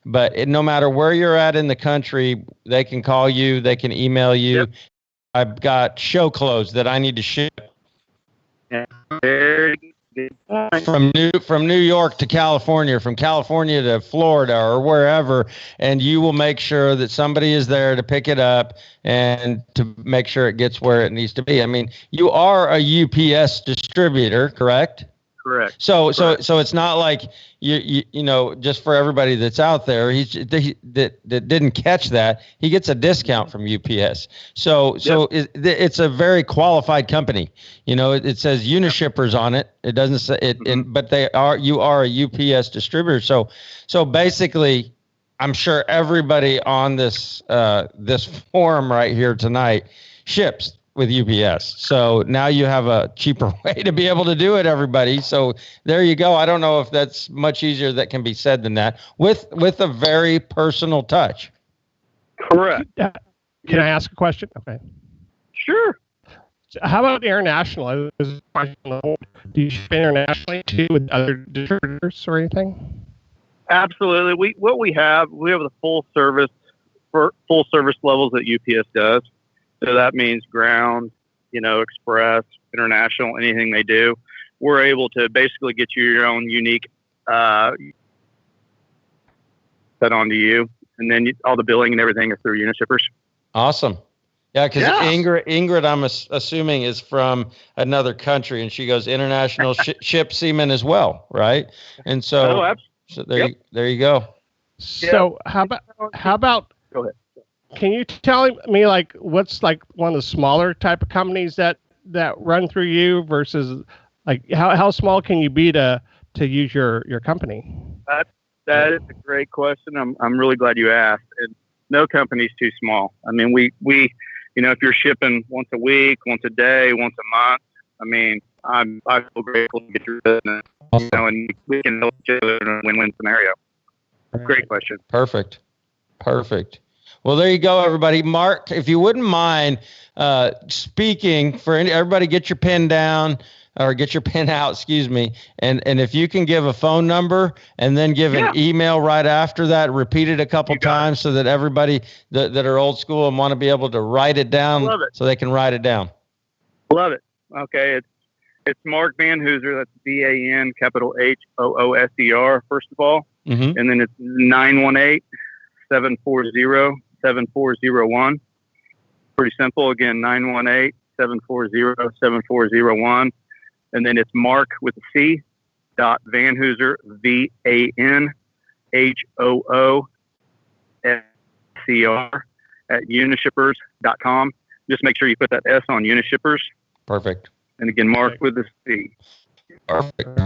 S3: But no matter where you're at in the country, they can call you, they can email you.
S6: Yep.
S3: I've got show clothes that I need to ship
S6: Very good point.
S3: from New York to California, from California to Florida or wherever, and you will make sure that somebody is there to pick it up and to make sure it gets where it needs to be. I mean, you are a UPS distributor, correct?
S6: Correct.
S3: So it's not like you just for everybody that's out there, that didn't catch that, he gets a discount from UPS. So it's a very qualified company. It says Unishippers on it. It doesn't say it, but you are a UPS distributor. So basically, I'm sure everybody on this forum right here tonight ships with UPS. So now you have a cheaper way to be able to do it, everybody. So there you go. I don't know if that's much easier that can be said than that with a very personal touch.
S6: Correct.
S1: Can I ask a question? Okay.
S6: Sure.
S1: How about international? Do you ship internationally too with other distributors or anything?
S6: Absolutely. We have the full service levels that UPS does. So that means ground, express, international, anything they do. We're able to basically get you your own unique set onto you. And then all the billing and everything is through Unishippers.
S3: Awesome. Yeah, because Ingrid, I'm assuming, is from another country, and she goes international ship semen as well, right? And so, there you go.
S1: So how about?
S6: Go ahead.
S1: Can you tell me what's one of the smaller type of companies that run through you versus how small can you be to use your company?
S6: That is a great question. I'm really glad you asked. And no company's too small. I mean, we if you're shipping once a week, once a day, once a month, I mean, I feel grateful to get your business. And we can help each other in a win-win scenario. Great question.
S3: Perfect. Well, there you go, everybody. Mark, if you wouldn't mind speaking for everybody, get your pen down or get your pen out, excuse me. And if you can give a phone number and then give an email right after that, repeat it a couple times so that everybody that are old school and want to be able to write it down so they can write it down.
S6: Love it. Okay. It's Mark Van Hooser. That's VAN capital HOOSER, first of all. Mm-hmm. And then it's 918-740-7401. Pretty simple. Again, 918-740-7401. And then it's Mark with a C Van Hooser, VANHOOSER at unishippers.com. Just make sure you put that S on Unishippers.
S3: Perfect.
S6: And again, Mark with a C.
S3: Perfect.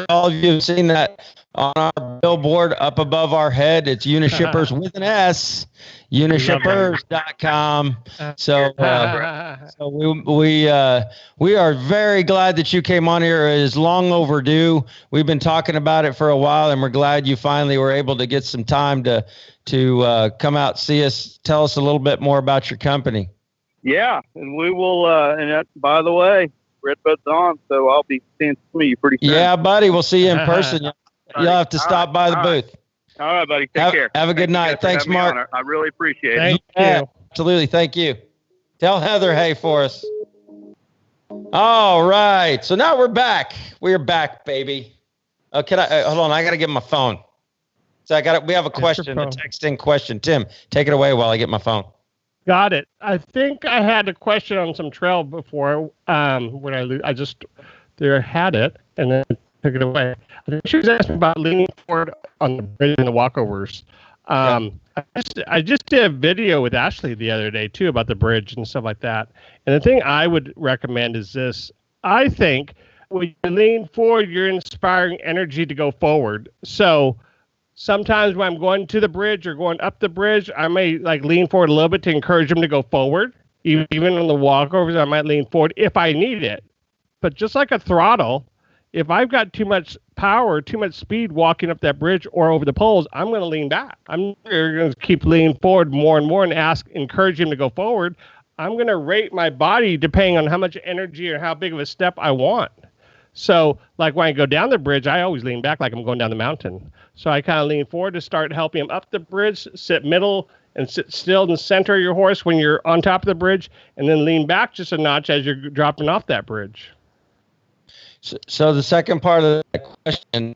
S3: All of you have seen that on our billboard up above our head. It's Unishippers with an S, unishippers.com. So we are very glad that you came on here. It is long overdue. We've been talking about it for a while, and we're glad you finally were able to get some time to come out, see us, tell us a little bit more about your company.
S6: Yeah, and we will. And by the way, Redbud's on, so I'll be seeing some of you pretty soon.
S3: Yeah, buddy, we'll see you in person. You'll have to stop by the booth.
S6: All right, buddy. Take care.
S3: Have a good night. Thanks, Mark.
S6: I really appreciate it.
S1: Thank you.
S3: Absolutely. Thank you. Tell Heather hey for us. All right. So now we're back. We're back, baby. Hold on. I got to get my phone. So we have a question, a texting question. Tim, take it away while I get my phone.
S1: Got it. I think I had a question on some trail before when I just had it and then took it away. I think she was asking about leaning forward on the bridge and the walkovers. I just did a video with Ashley the other day too about the bridge and stuff like that. And the thing I would recommend is this. I think when you lean forward, you're inspiring energy to go forward. So sometimes when I'm going to the bridge or going up the bridge, I may like lean forward a little bit to encourage them to go forward. Even on the walkovers, I might lean forward if I need it. But just like a throttle, if I've got too much power, too much speed walking up that bridge or over the poles, I'm going to lean back. I'm going to keep leaning forward more and more and encourage him to go forward. I'm going to rate my body depending on how much energy or how big of a step I want. So like when I go down the bridge, I always lean back like I'm going down the mountain. So I kind of lean forward to start helping him up the bridge, sit middle and sit still in the center of your horse when you're on top of the bridge, and then lean back just a notch as you're dropping off that bridge.
S3: So the second part of that question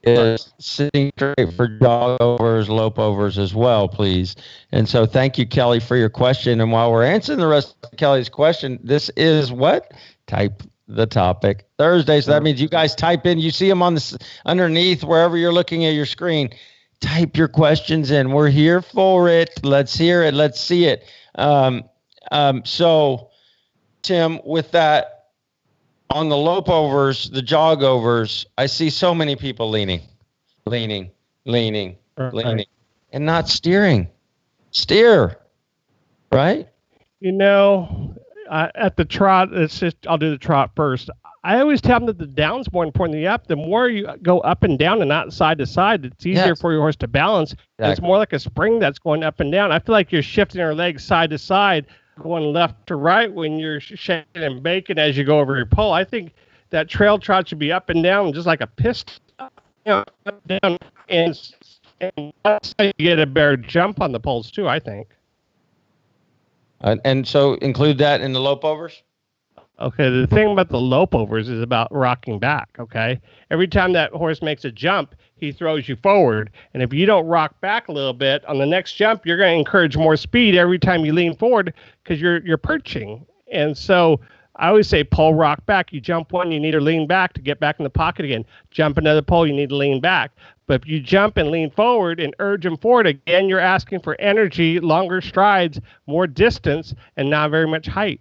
S3: is sitting straight for jog overs, lope overs as well, please. And so thank you, Kelly, for your question. And while we're answering the rest of Kelly's question, this is what? Type the topic Thursday. So that means you guys type in, you see them on the underneath wherever you're looking at your screen. Type your questions in. We're here for it. Let's hear it. Let's see it. So, Tim, with that, on the lope overs, the jog overs, I see so many people leaning, and not steering. Steer, right?
S1: You know, at the trot, I'll do the trot first. I always tell them that the down's more important than the up. The more you go up and down and not side to side, it's easier for your horse to balance. Exactly. It's more like a spring that's going up and down. I feel like you're shifting your legs side to side, going left to right when you're shaking and baking as you go over your pole. I think that trail trot should be up and down, just like a piston, up and down, and that's how you get a better jump on the poles too, I think.
S3: And so include that in the lope overs?
S1: Okay, the thing about the lope overs is about rocking back, okay? Every time that horse makes a jump, he throws you forward. And if you don't rock back a little bit, on the next jump, you're going to encourage more speed every time you lean forward because you're perching. And so I always say pole rock back. You jump one, you need to lean back to get back in the pocket again. Jump another pole, you need to lean back. But if you jump and lean forward and urge them forward, again, you're asking for energy, longer strides, more distance, and not very much height.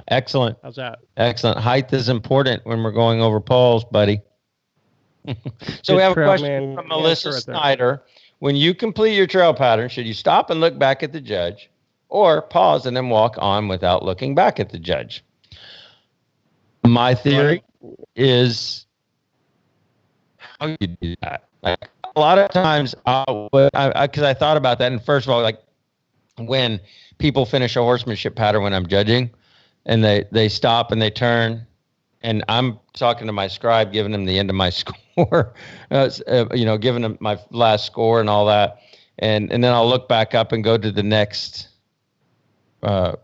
S3: Excellent.
S1: How's that?
S3: Excellent. Height is important when we're going over poles, buddy. So we have a question from Melissa Snyder. When you complete your trail pattern, should you stop and look back at the judge or pause and then walk on without looking back at the judge? My theory is how you do that. Like a lot of times, because I thought about that. And first of all, like when people finish a horsemanship pattern when I'm judging, and they stop and they turn, and I'm talking to my scribe, giving him the end of my score, giving him my last score and all that, and then I'll look back up and go to the next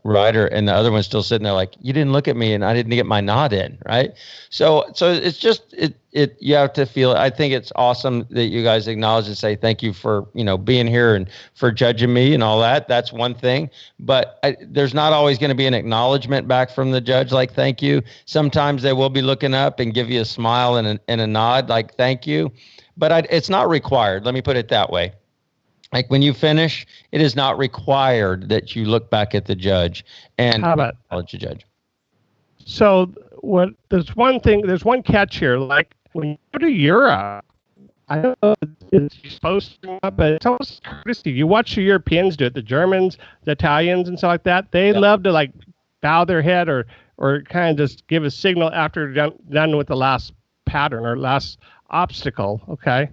S3: rider, and the other one's still sitting there like, you didn't look at me and I didn't get my nod in, right? So it's just you have to feel it. I think it's awesome that you guys acknowledge and say thank you for being here and for judging me and all that. That's one thing, but there's not always going to be an acknowledgement back from the judge like thank you. Sometimes they will be looking up and give you a smile and a nod like thank you, but it's not required. Let me put it that way. Like when you finish, it is not required that you look back at the judge and acknowledge the judge.
S1: So there's one catch here. Like when you go to Europe, I don't know if it's supposed to, but it's almost courtesy. You watch the Europeans do it, the Germans, the Italians, and stuff like that. They love to like bow their head or kind of just give a signal after done with the last pattern or last obstacle. Okay.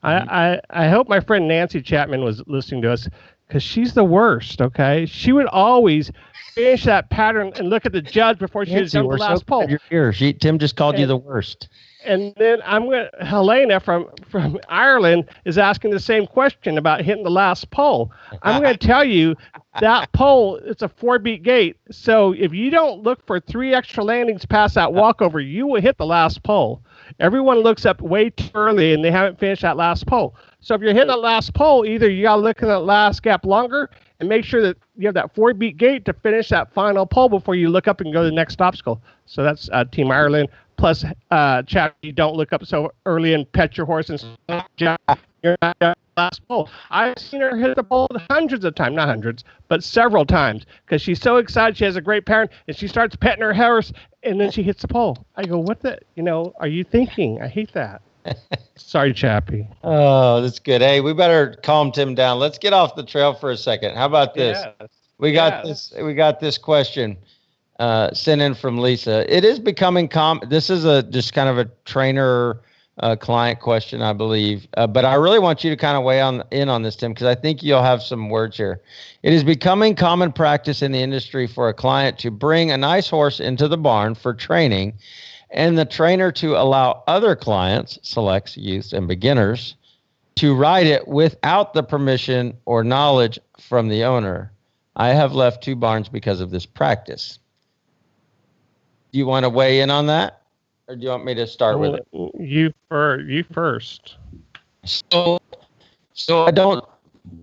S1: I hope my friend Nancy Chapman was listening to us. because she's the worst. Okay, she would always finish that pattern and look at the judge before she was done the last pole.
S3: You're here. Tim just called you the worst.
S1: And then Helena from Ireland is asking the same question about hitting the last pole. I'm going to tell you that pole, it's a 4-beat gate. So if you don't look for 3 extra landings past that walkover, you will hit the last pole. Everyone looks up way too early and they haven't finished that last pole. So if you're hitting that last pole, either you got to look at that last gap longer and make sure that you have that 4-beat gate to finish that final pole before you look up and go to the next obstacle. So that's Team Ireland. Plus, Chad, you don't look up so early and pet your horse and you're not at the last pole. I've seen her hit the pole hundreds of times, not hundreds, but several times, because she's so excited. She has a great parent, and she starts petting her horse, and then she hits the pole. I go, what the, are you thinking? I hate that. Sorry, Chappie.
S3: Oh, that's good. Hey, we better calm Tim down. Let's get off the trail for a second. How about this?
S1: Yes.
S3: We got this question sent in from Lisa. It is becoming common. This is just kind of a trainer client question, I believe. But I really want you to kind of weigh in on this, Tim, because I think you'll have some words here. It is becoming common practice in the industry for a client to bring a nice horse into the barn for training, and the trainer to allow other clients, selects, youths, and beginners, to ride it without the permission or knowledge from the owner. I have left 2 barns because of this practice. Do you want to weigh in on that, or do you want me to start with it?
S1: You first.
S3: So I don't.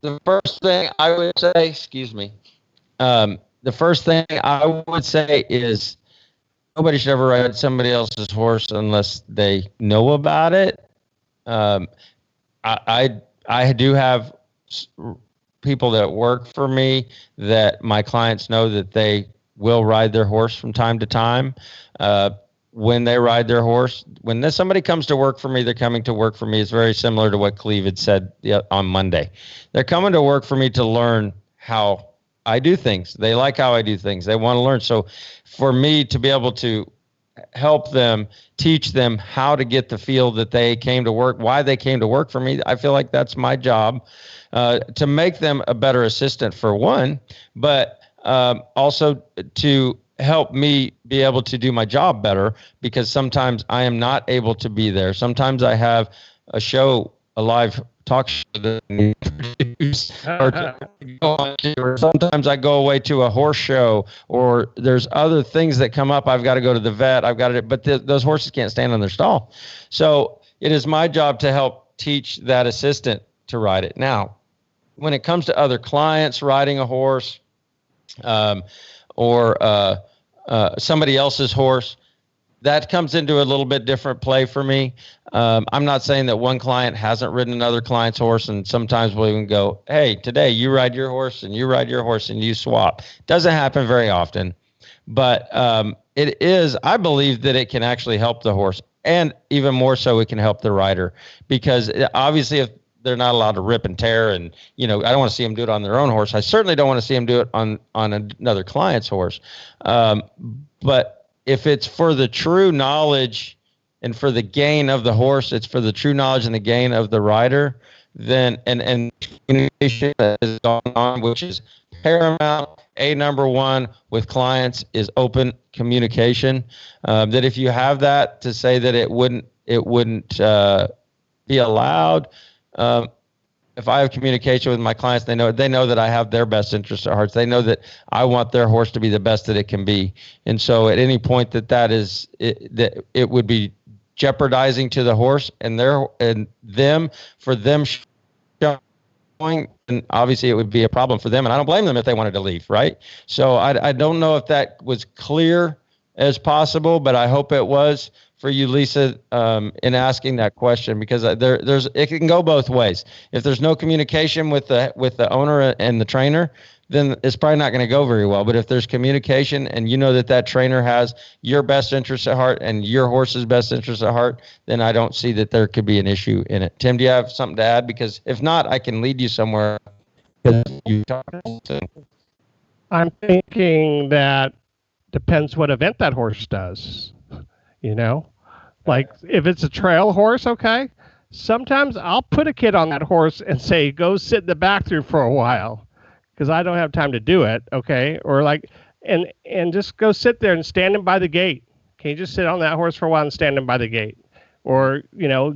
S3: The first thing I would say, excuse me. The first thing I would say is nobody should ever ride somebody else's horse unless they know about it. I do have people that work for me that my clients know that they will ride their horse from time to time. When they ride their horse, when somebody comes to work for me, they're coming to work for me. It's very similar to what Cleve had said on Monday. They're coming to work for me to learn how I do things. They like how I do things. They want to learn. So for me to be able to help them, teach them how to get the feel that they came to work, why they came to work for me, I feel like that's my job, to make them a better assistant for one, but also to help me be able to do my job better, because sometimes I am not able to be there. Sometimes I have a live talk show that I need to produce, or to go on to, or sometimes I go away to a horse show, or there's other things that come up. I've got to go to the vet. But those horses can't stand on their stall. So it is my job to help teach that assistant to ride it. Now, when it comes to other clients riding a horse, or somebody else's horse, that comes into a little bit different play for me. I'm not saying that one client hasn't ridden another client's horse, and sometimes we'll even go, hey, today you ride your horse and you ride your horse and you swap. Doesn't happen very often, but I believe that it can actually help the horse, and even more so it can help the rider, because obviously if they're not allowed to rip and tear, and I don't want to see them do it on their own horse. I certainly don't want to see them do it on another client's horse. But if it's for the true knowledge and for the gain of the horse, it's for the true knowledge and the gain of the rider, then and communication that is going on, which is paramount. Number one with clients is open communication. That if you have that, to say that it wouldn't be allowed. If I have communication with my clients, they know that I have their best interests at heart. They know that I want their horse to be the best that it can be. And so at any point that it would be jeopardizing to the horse and them showing, and obviously it would be a problem for them. And I don't blame them if they wanted to leave, right? So I don't know if that was clear as possible, but I hope it was for you, Lisa, in asking that question, because it can go both ways. If there's no communication with the owner and the trainer, then it's probably not going to go very well. But if there's communication and you know that trainer has your best interest at heart and your horse's best interest at heart, then I don't see that there could be an issue in it. Tim, do you have something to add? Because if not, I can lead you somewhere.
S1: I'm thinking that depends what event that horse does, Like if it's a trail horse, okay, sometimes I'll put a kid on that horse and say, go sit in the back through for a while. because I don't have time to do it. Okay. Or like, and just go sit there and stand him by the gate. Can you just sit on that horse for a while and stand him by the gate? Or,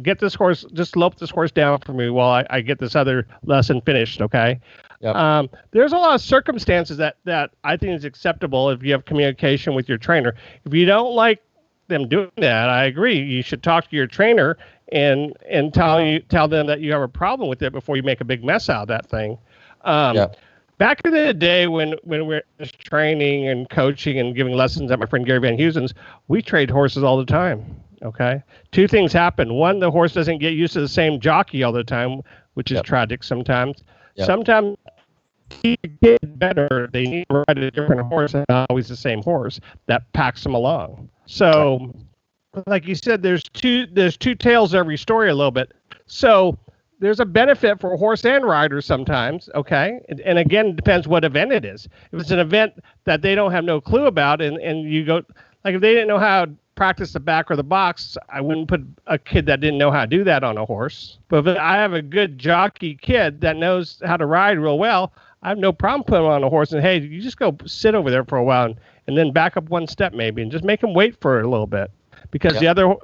S1: get this horse, just lope this horse down for me while I get this other lesson finished. Okay.
S3: Yep.
S1: There's a lot of circumstances that I think is acceptable if you have communication with your trainer. If you don't like them doing that, I agree. You should talk to your trainer and tell them that you have a problem with it before you make a big mess out of that thing. Back in the day when we were training and coaching and giving lessons at my friend Gary Van Heusen's, we trade horses all the time. Okay. Two things happen. One, the horse doesn't get used to the same jockey all the time, which is tragic sometimes. Sometimes he gets better. They need to ride a different horse and not always the same horse that packs them along. So, like you said, there's two tales to every story a little bit. So there's a benefit for horse and rider sometimes, okay? And again, it depends what event it is. If it's an event that they don't have no clue about and you go, like if they didn't know how to practice the back or the box, I wouldn't put a kid that didn't know how to do that on a horse. But if I have a good jockey kid that knows how to ride real well, I have no problem putting him on a horse and, hey, you just go sit over there for a while and then back up one step maybe and just make him wait for a little bit. Because the other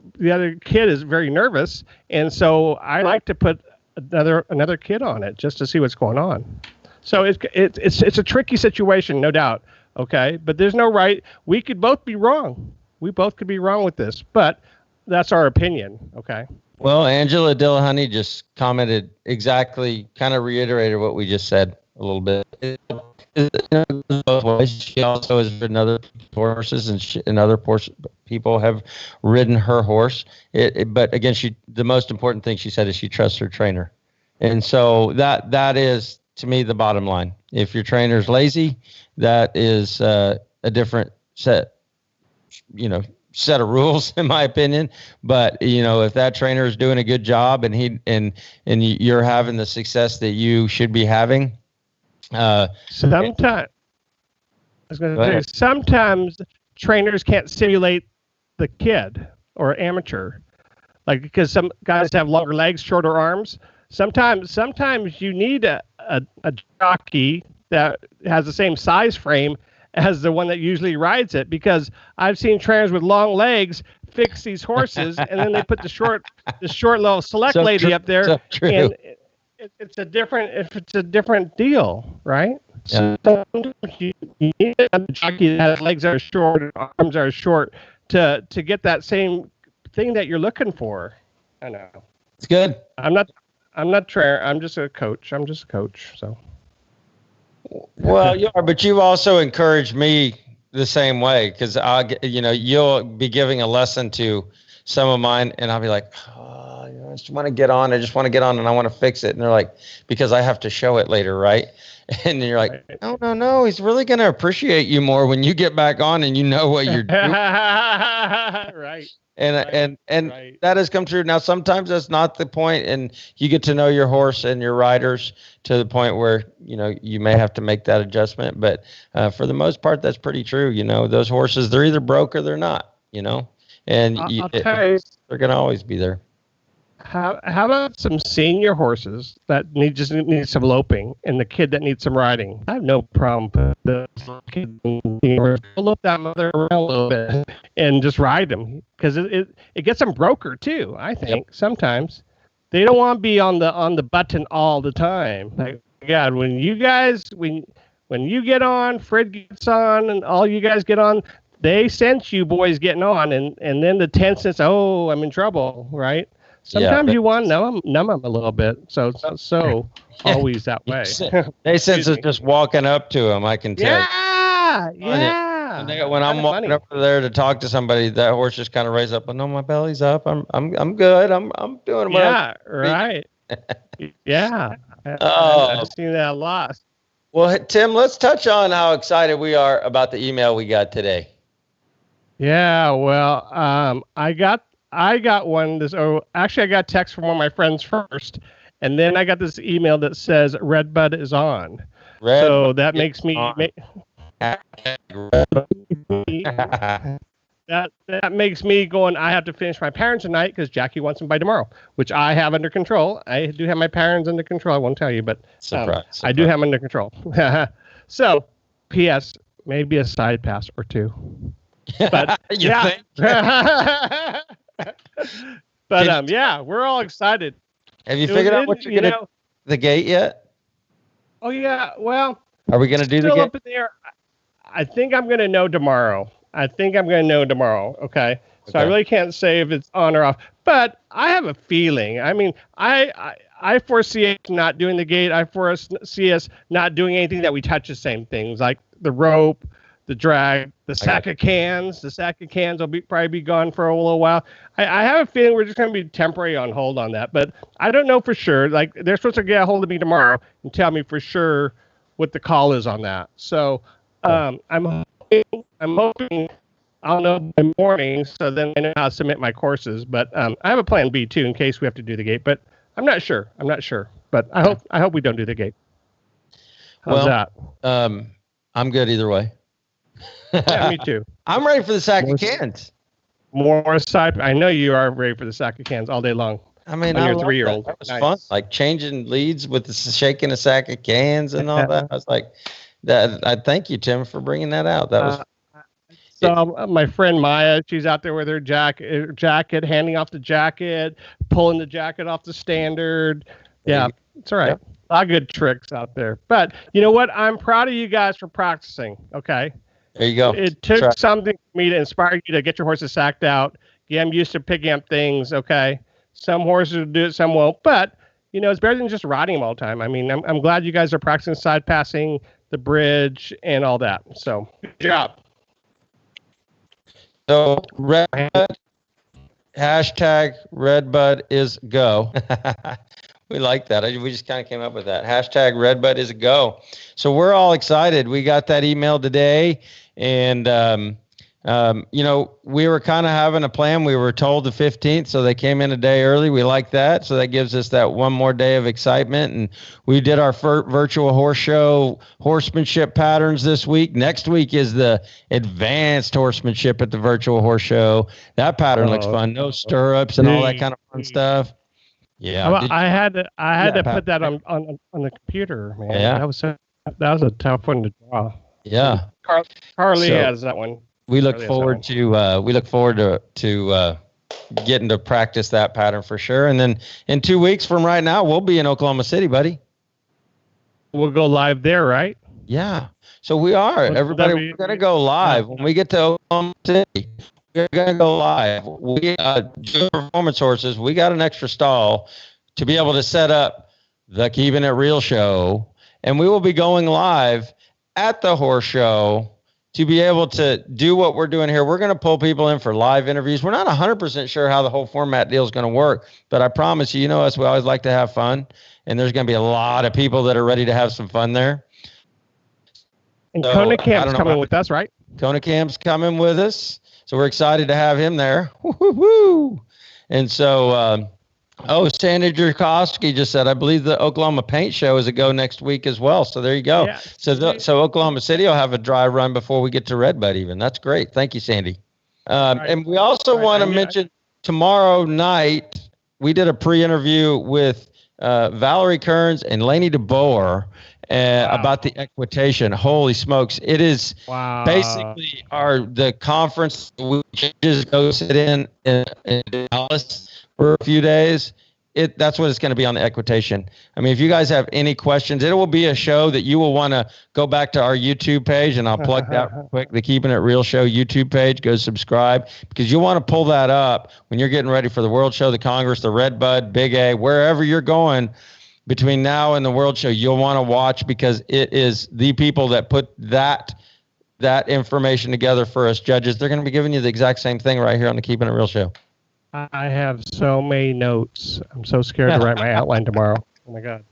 S1: kid is very nervous, and so I like to put another kid on it just to see what's going on. So it's a tricky situation, no doubt. Okay, but there's no right. We could both be wrong. We both could be wrong with this, but that's our opinion. Okay.
S3: Well, Angela Dillahunty just commented exactly, kind of reiterated what we just said a little bit. Both ways. She also has ridden other horses, and other people have ridden her horse. But again, the most important thing she said is she trusts her trainer, and so that is to me the bottom line. If your trainer's lazy, that is a different set of rules, in my opinion. But if that trainer is doing a good job and you're having the success that you should be having.
S1: Sometimes trainers can't simulate the kid or amateur, like because some guys have longer legs, shorter arms. Sometimes you need a jockey that has the same size frame as the one that usually rides it, because I've seen trainers with long legs fix these horses and then they put the short little select lady up there, and it's a different deal, right?
S3: Yeah.
S1: So you need a jockey that has legs that are short and arms that are short to get that same thing that you're looking for. I know.
S3: It's good.
S1: I'm not trainer. I'm just a coach. So.
S3: Well, you are, but you've also encouraged me the same way, because you'll be giving a lesson to some of mine, and I'll be like, I just want to get on. And I want to fix it. And they're like, because I have to show it later, right? And you're like, no, he's really going to appreciate you more when you get back on and you know what you're doing.
S1: Right.
S3: And that has come true. Now, sometimes that's not the point, and you get to know your horse and your riders to the point where, you may have to make that adjustment. But for the most part, that's pretty true. Those horses, they're either broke or they're not, and
S1: I'll tell you,
S3: they're going to always be there.
S1: How about some senior horses that need some loping, and the kid that needs some riding? I have no problem putting the kid lope that mother around a little bit and just ride them, because it gets them broker too. I think sometimes they don't want to be on the button all the time. Like God, when you get on, Fred gets on, and all you guys get on, they sense you boys getting on, and then the tenseness. Oh, I'm in trouble, right? Sometimes you want to numb them a little bit, so it's not so always that way.
S3: They sense it's just walking up to them, I can tell.
S1: Yeah.
S3: When I'm walking up there to talk to somebody, that horse just kind of raises up. No, my belly's up. I'm good. I'm doing well.
S1: Yeah, right. Yeah. I've seen that a lot.
S3: Well, Tim, let's touch on how excited we are about the email we got today.
S1: Yeah. Well, I got one. Actually, I got a text from one of my friends first, and then I got this email that says Redbud is on. So that makes me. that makes me going, I have to finish my parents tonight because Jackie wants them by tomorrow, which I have under control. I do have my parents under control. I won't tell you, but I do have them under control. So, P.S. maybe a side pass or two. But yeah. But yeah, we're all excited.
S3: Have you figured out what you're going to the gate yet?
S1: Oh yeah. Well,
S3: are we going to do the gate?
S1: Up in there. I think I'm going to know tomorrow. Okay. So I really can't say if it's on or off, but I have a feeling. I mean, I foresee us not doing the gate. I foresee us not doing anything that we touch the same things, like the rope, the drag, the sack of cans. The sack of cans will probably be gone for a little while. I have a feeling we're just going to be temporary on hold on that, but I don't know for sure. Like, they're supposed to get a hold of me tomorrow and tell me for sure what the call is on that. So I'm hoping I'll know by morning, so then I know how to submit my courses. But I have a plan B too in case we have to do the gate. But I'm not sure. But I hope we don't do the gate. How's that?
S3: I'm good either way.
S1: Yeah, me too.
S3: I'm ready for the sack of cans.
S1: More side. I know you are ready for the sack of cans all day long.
S3: I mean,
S1: you're 3-year-old.
S3: That was fun. Like changing leads with shaking a sack of cans and all that. I was like, that. I thank you, Tim, for bringing that out. That was.
S1: So my friend Maya, she's out there with her jacket, handing off the jacket, pulling the jacket off the standard. Yeah, it's all right. Yeah. A lot of good tricks out there. But you know what? I'm proud of you guys for practicing. Okay.
S3: There you go.
S1: It took something for me to inspire you to get your horses sacked out. Yeah, I'm used to picking up things. Okay. Some horses will do it, some won't. But, you know, it's better than just riding them all the time. I mean, I'm glad you guys are practicing side passing, the bridge, and all that. So, good job.
S3: So, hashtag Redbud is go. We like that. We just kind of came up with that. Hashtag Redbud is a go. So we're all excited. We got that email today, and you know, we were kind of having a plan. We were told the 15th, so they came in a day early. We like that. So that gives us that one more day of excitement. And we did our virtual horse show horsemanship patterns this week. Next week is the advanced horsemanship at the virtual horse show. That pattern looks fun. No stirrups and all that kind of fun stuff. Yeah,
S1: I had to put that on the computer, man.
S3: Yeah,
S1: that was a tough one to draw.
S3: Yeah,
S1: Carly has that one.
S3: We look forward to getting to practice that pattern for sure. And then in 2 weeks from right now, we'll be in Oklahoma City, buddy.
S1: We'll go live there, right?
S3: Yeah. So we are. Everybody, we're gonna go live when we get to Oklahoma City. We're going to go live. We do performance horses. We got an extra stall to be able to set up the Keeping It Real show. And we will be going live at the horse show to be able to do what we're doing here. We're going to pull people in for live interviews. We're not 100% sure how the whole format deal is going to work, but I promise you, you know us, we always like to have fun. And there's going to be a lot of people that are ready to have some fun there.
S1: And Kona Camp's coming with us, right?
S3: Kona Camp's coming with us. So we're excited to have him there. Woo-hoo-hoo. And so, Sandy Drukowski just said, I believe the Oklahoma Paint Show is a go next week as well. So there you go. Yeah. So Oklahoma City will have a dry run before we get to Redbud even. That's great. Thank you, Sandy. And we also want to mention tomorrow night, we did a pre-interview with Valerie Kearns and Lainey DeBoer about the equitation. Holy smokes. It is basically the conference we just go sit in Dallas for a few days. That's what it's going to be on the equitation. I mean, if you guys have any questions, it will be a show that you will want to go back to our YouTube page, and I'll plug that real quick. The Keeping It Real Show YouTube page, go subscribe, because you'll want to pull that up when you're getting ready for the World Show, the Congress, the Redbud, Big A, wherever you're going. Between now and the World Show, you'll want to watch, because it is the people that put that information together for us judges. They're going to be giving you the exact same thing right here on the Keeping It Real Show.
S1: I have so many notes. I'm so scared to write my outline tomorrow. Oh my God.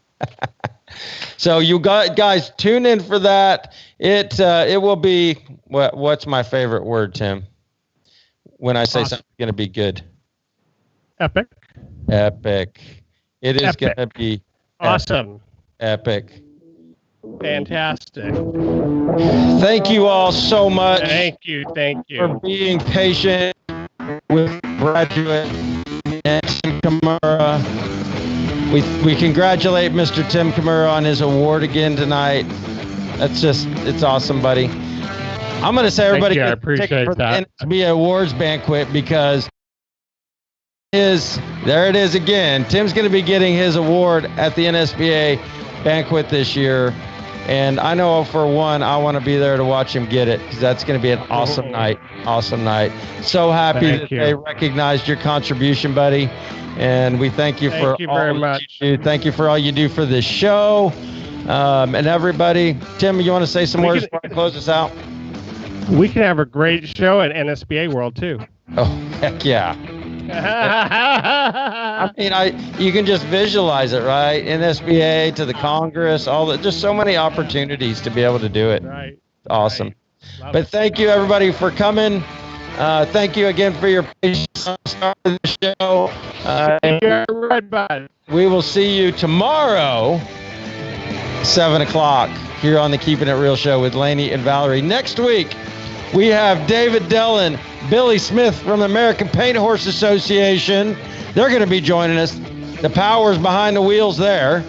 S3: So you guys tune in for that. It will be what's my favorite word, Tim? When I say something's going to be good.
S1: Epic.
S3: It is going to be
S1: awesome.
S3: Epic.
S1: Fantastic.
S3: Thank you all so much.
S1: Thank you.
S3: For being patient with graduate and Tim Kimura. We congratulate Mr. Tim Kimura on his award again tonight. It's awesome, buddy. I'm going to say everybody
S1: I
S3: get a
S1: appreciate
S3: ticket for
S1: that.
S3: the NSBA Awards banquet because there it is again. Tim's going to be getting his award at the NSBA banquet this year. And I know for one, I want to be there to watch him get it because that's going to be an awesome night. Awesome night. So happy that they recognized your contribution, buddy. And we thank you for
S1: very much.
S3: You do. Thank you for all you do for this show. And everybody, Tim, you want to say some words before I close this out?
S1: We can have a great show at NSBA World too.
S3: Oh, heck yeah. I mean, you can just visualize it, right? NSBA to the Congress, just so many opportunities to be able to do it.
S1: Right.
S3: Awesome.
S1: Right.
S3: But thank you, everybody, for coming. Thank you again for your patience on the start of the show. We will see you tomorrow, 7 o'clock, here on the Keeping It Real show with Lainey and Valerie. Next week, we have David Dellin, Billy Smith from the American Paint Horse Association. They're going to be joining us. The powers behind the wheels there.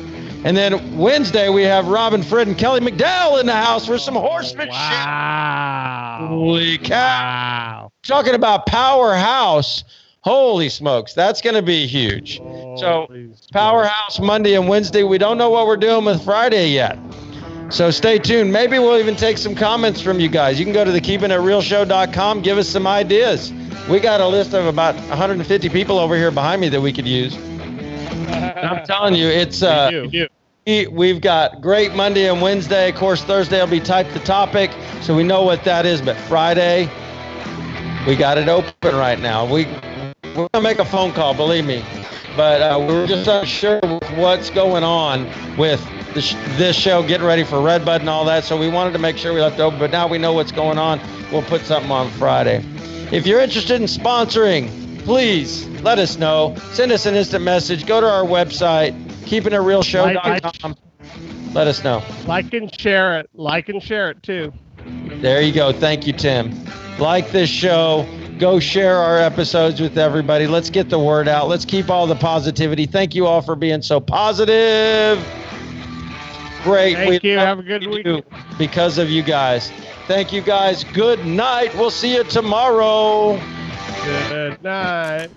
S3: And then Wednesday, we have Robin Frid and Kelly McDowell in the house for some horsemanship.
S1: Wow.
S3: Holy cow.
S1: Wow.
S3: Talking about powerhouse. Holy smokes. That's going to be huge. So powerhouse Monday and Wednesday. We don't know what we're doing with Friday yet. So stay tuned. Maybe we'll even take some comments from you guys. You can go to the keepingitrealshow.com. Give us some ideas. We got a list of about 150 people over here behind me that we could use. I'm telling you, it's we've got great Monday and Wednesday. Of course, Thursday will be Type the Topic, so we know what that is. But Friday, we got it open right now. We're going to make a phone call, believe me. But we're just unsure with what's going on with this show, getting ready for Redbud and all that. So we wanted to make sure we left open, but now we know what's going on. We'll put something on Friday. If you're interested in sponsoring, please let us know. Send us an instant message. Go to our website, keepingitrealshow.com. Let us know.
S1: Like and share it. Like and share it too.
S3: There you go. Thank you, Tim. Like this show. Go share our episodes with everybody. Let's get the word out. Let's keep all the positivity. Thank you all for being so positive. Great.
S1: Thank you. Have a good week.
S3: Because of you guys. Thank you, guys. Good night. We'll see you tomorrow.
S1: Good night.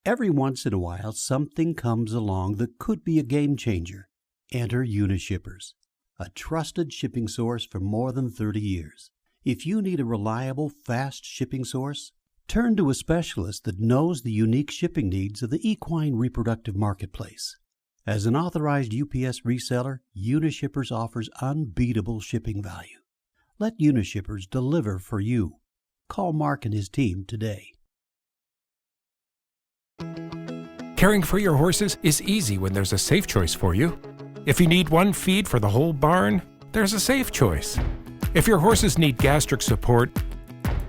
S4: Every once in a while, something comes along that could be a game changer. Enter Unishippers, a trusted shipping source for more than 30 years. If you need a reliable, fast shipping source, turn to a specialist that knows the unique shipping needs of the equine reproductive marketplace. As an authorized UPS reseller, Unishippers offers unbeatable shipping value. Let Unishippers deliver for you. Call Mark and his team today.
S5: Caring for your horses is easy when there's a safe choice for you. If you need one feed for the whole barn, there's a safe choice. If your horses need gastric support,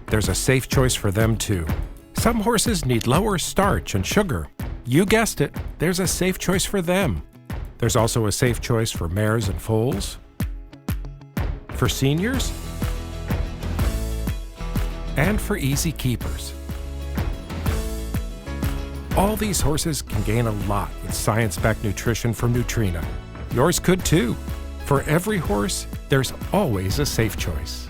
S5: there's a safe choice for them too. Some horses need lower starch and sugar. You guessed it, there's a safe choice for them. There's also a safe choice for mares and foals, for seniors, and for easy keepers. All these horses can gain a lot with science-backed nutrition from Nutrina. Yours could too. For every horse, there's always a safe choice.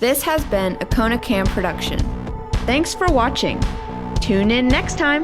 S7: This has been a Kona Cam production. Thanks for watching. Tune in next time.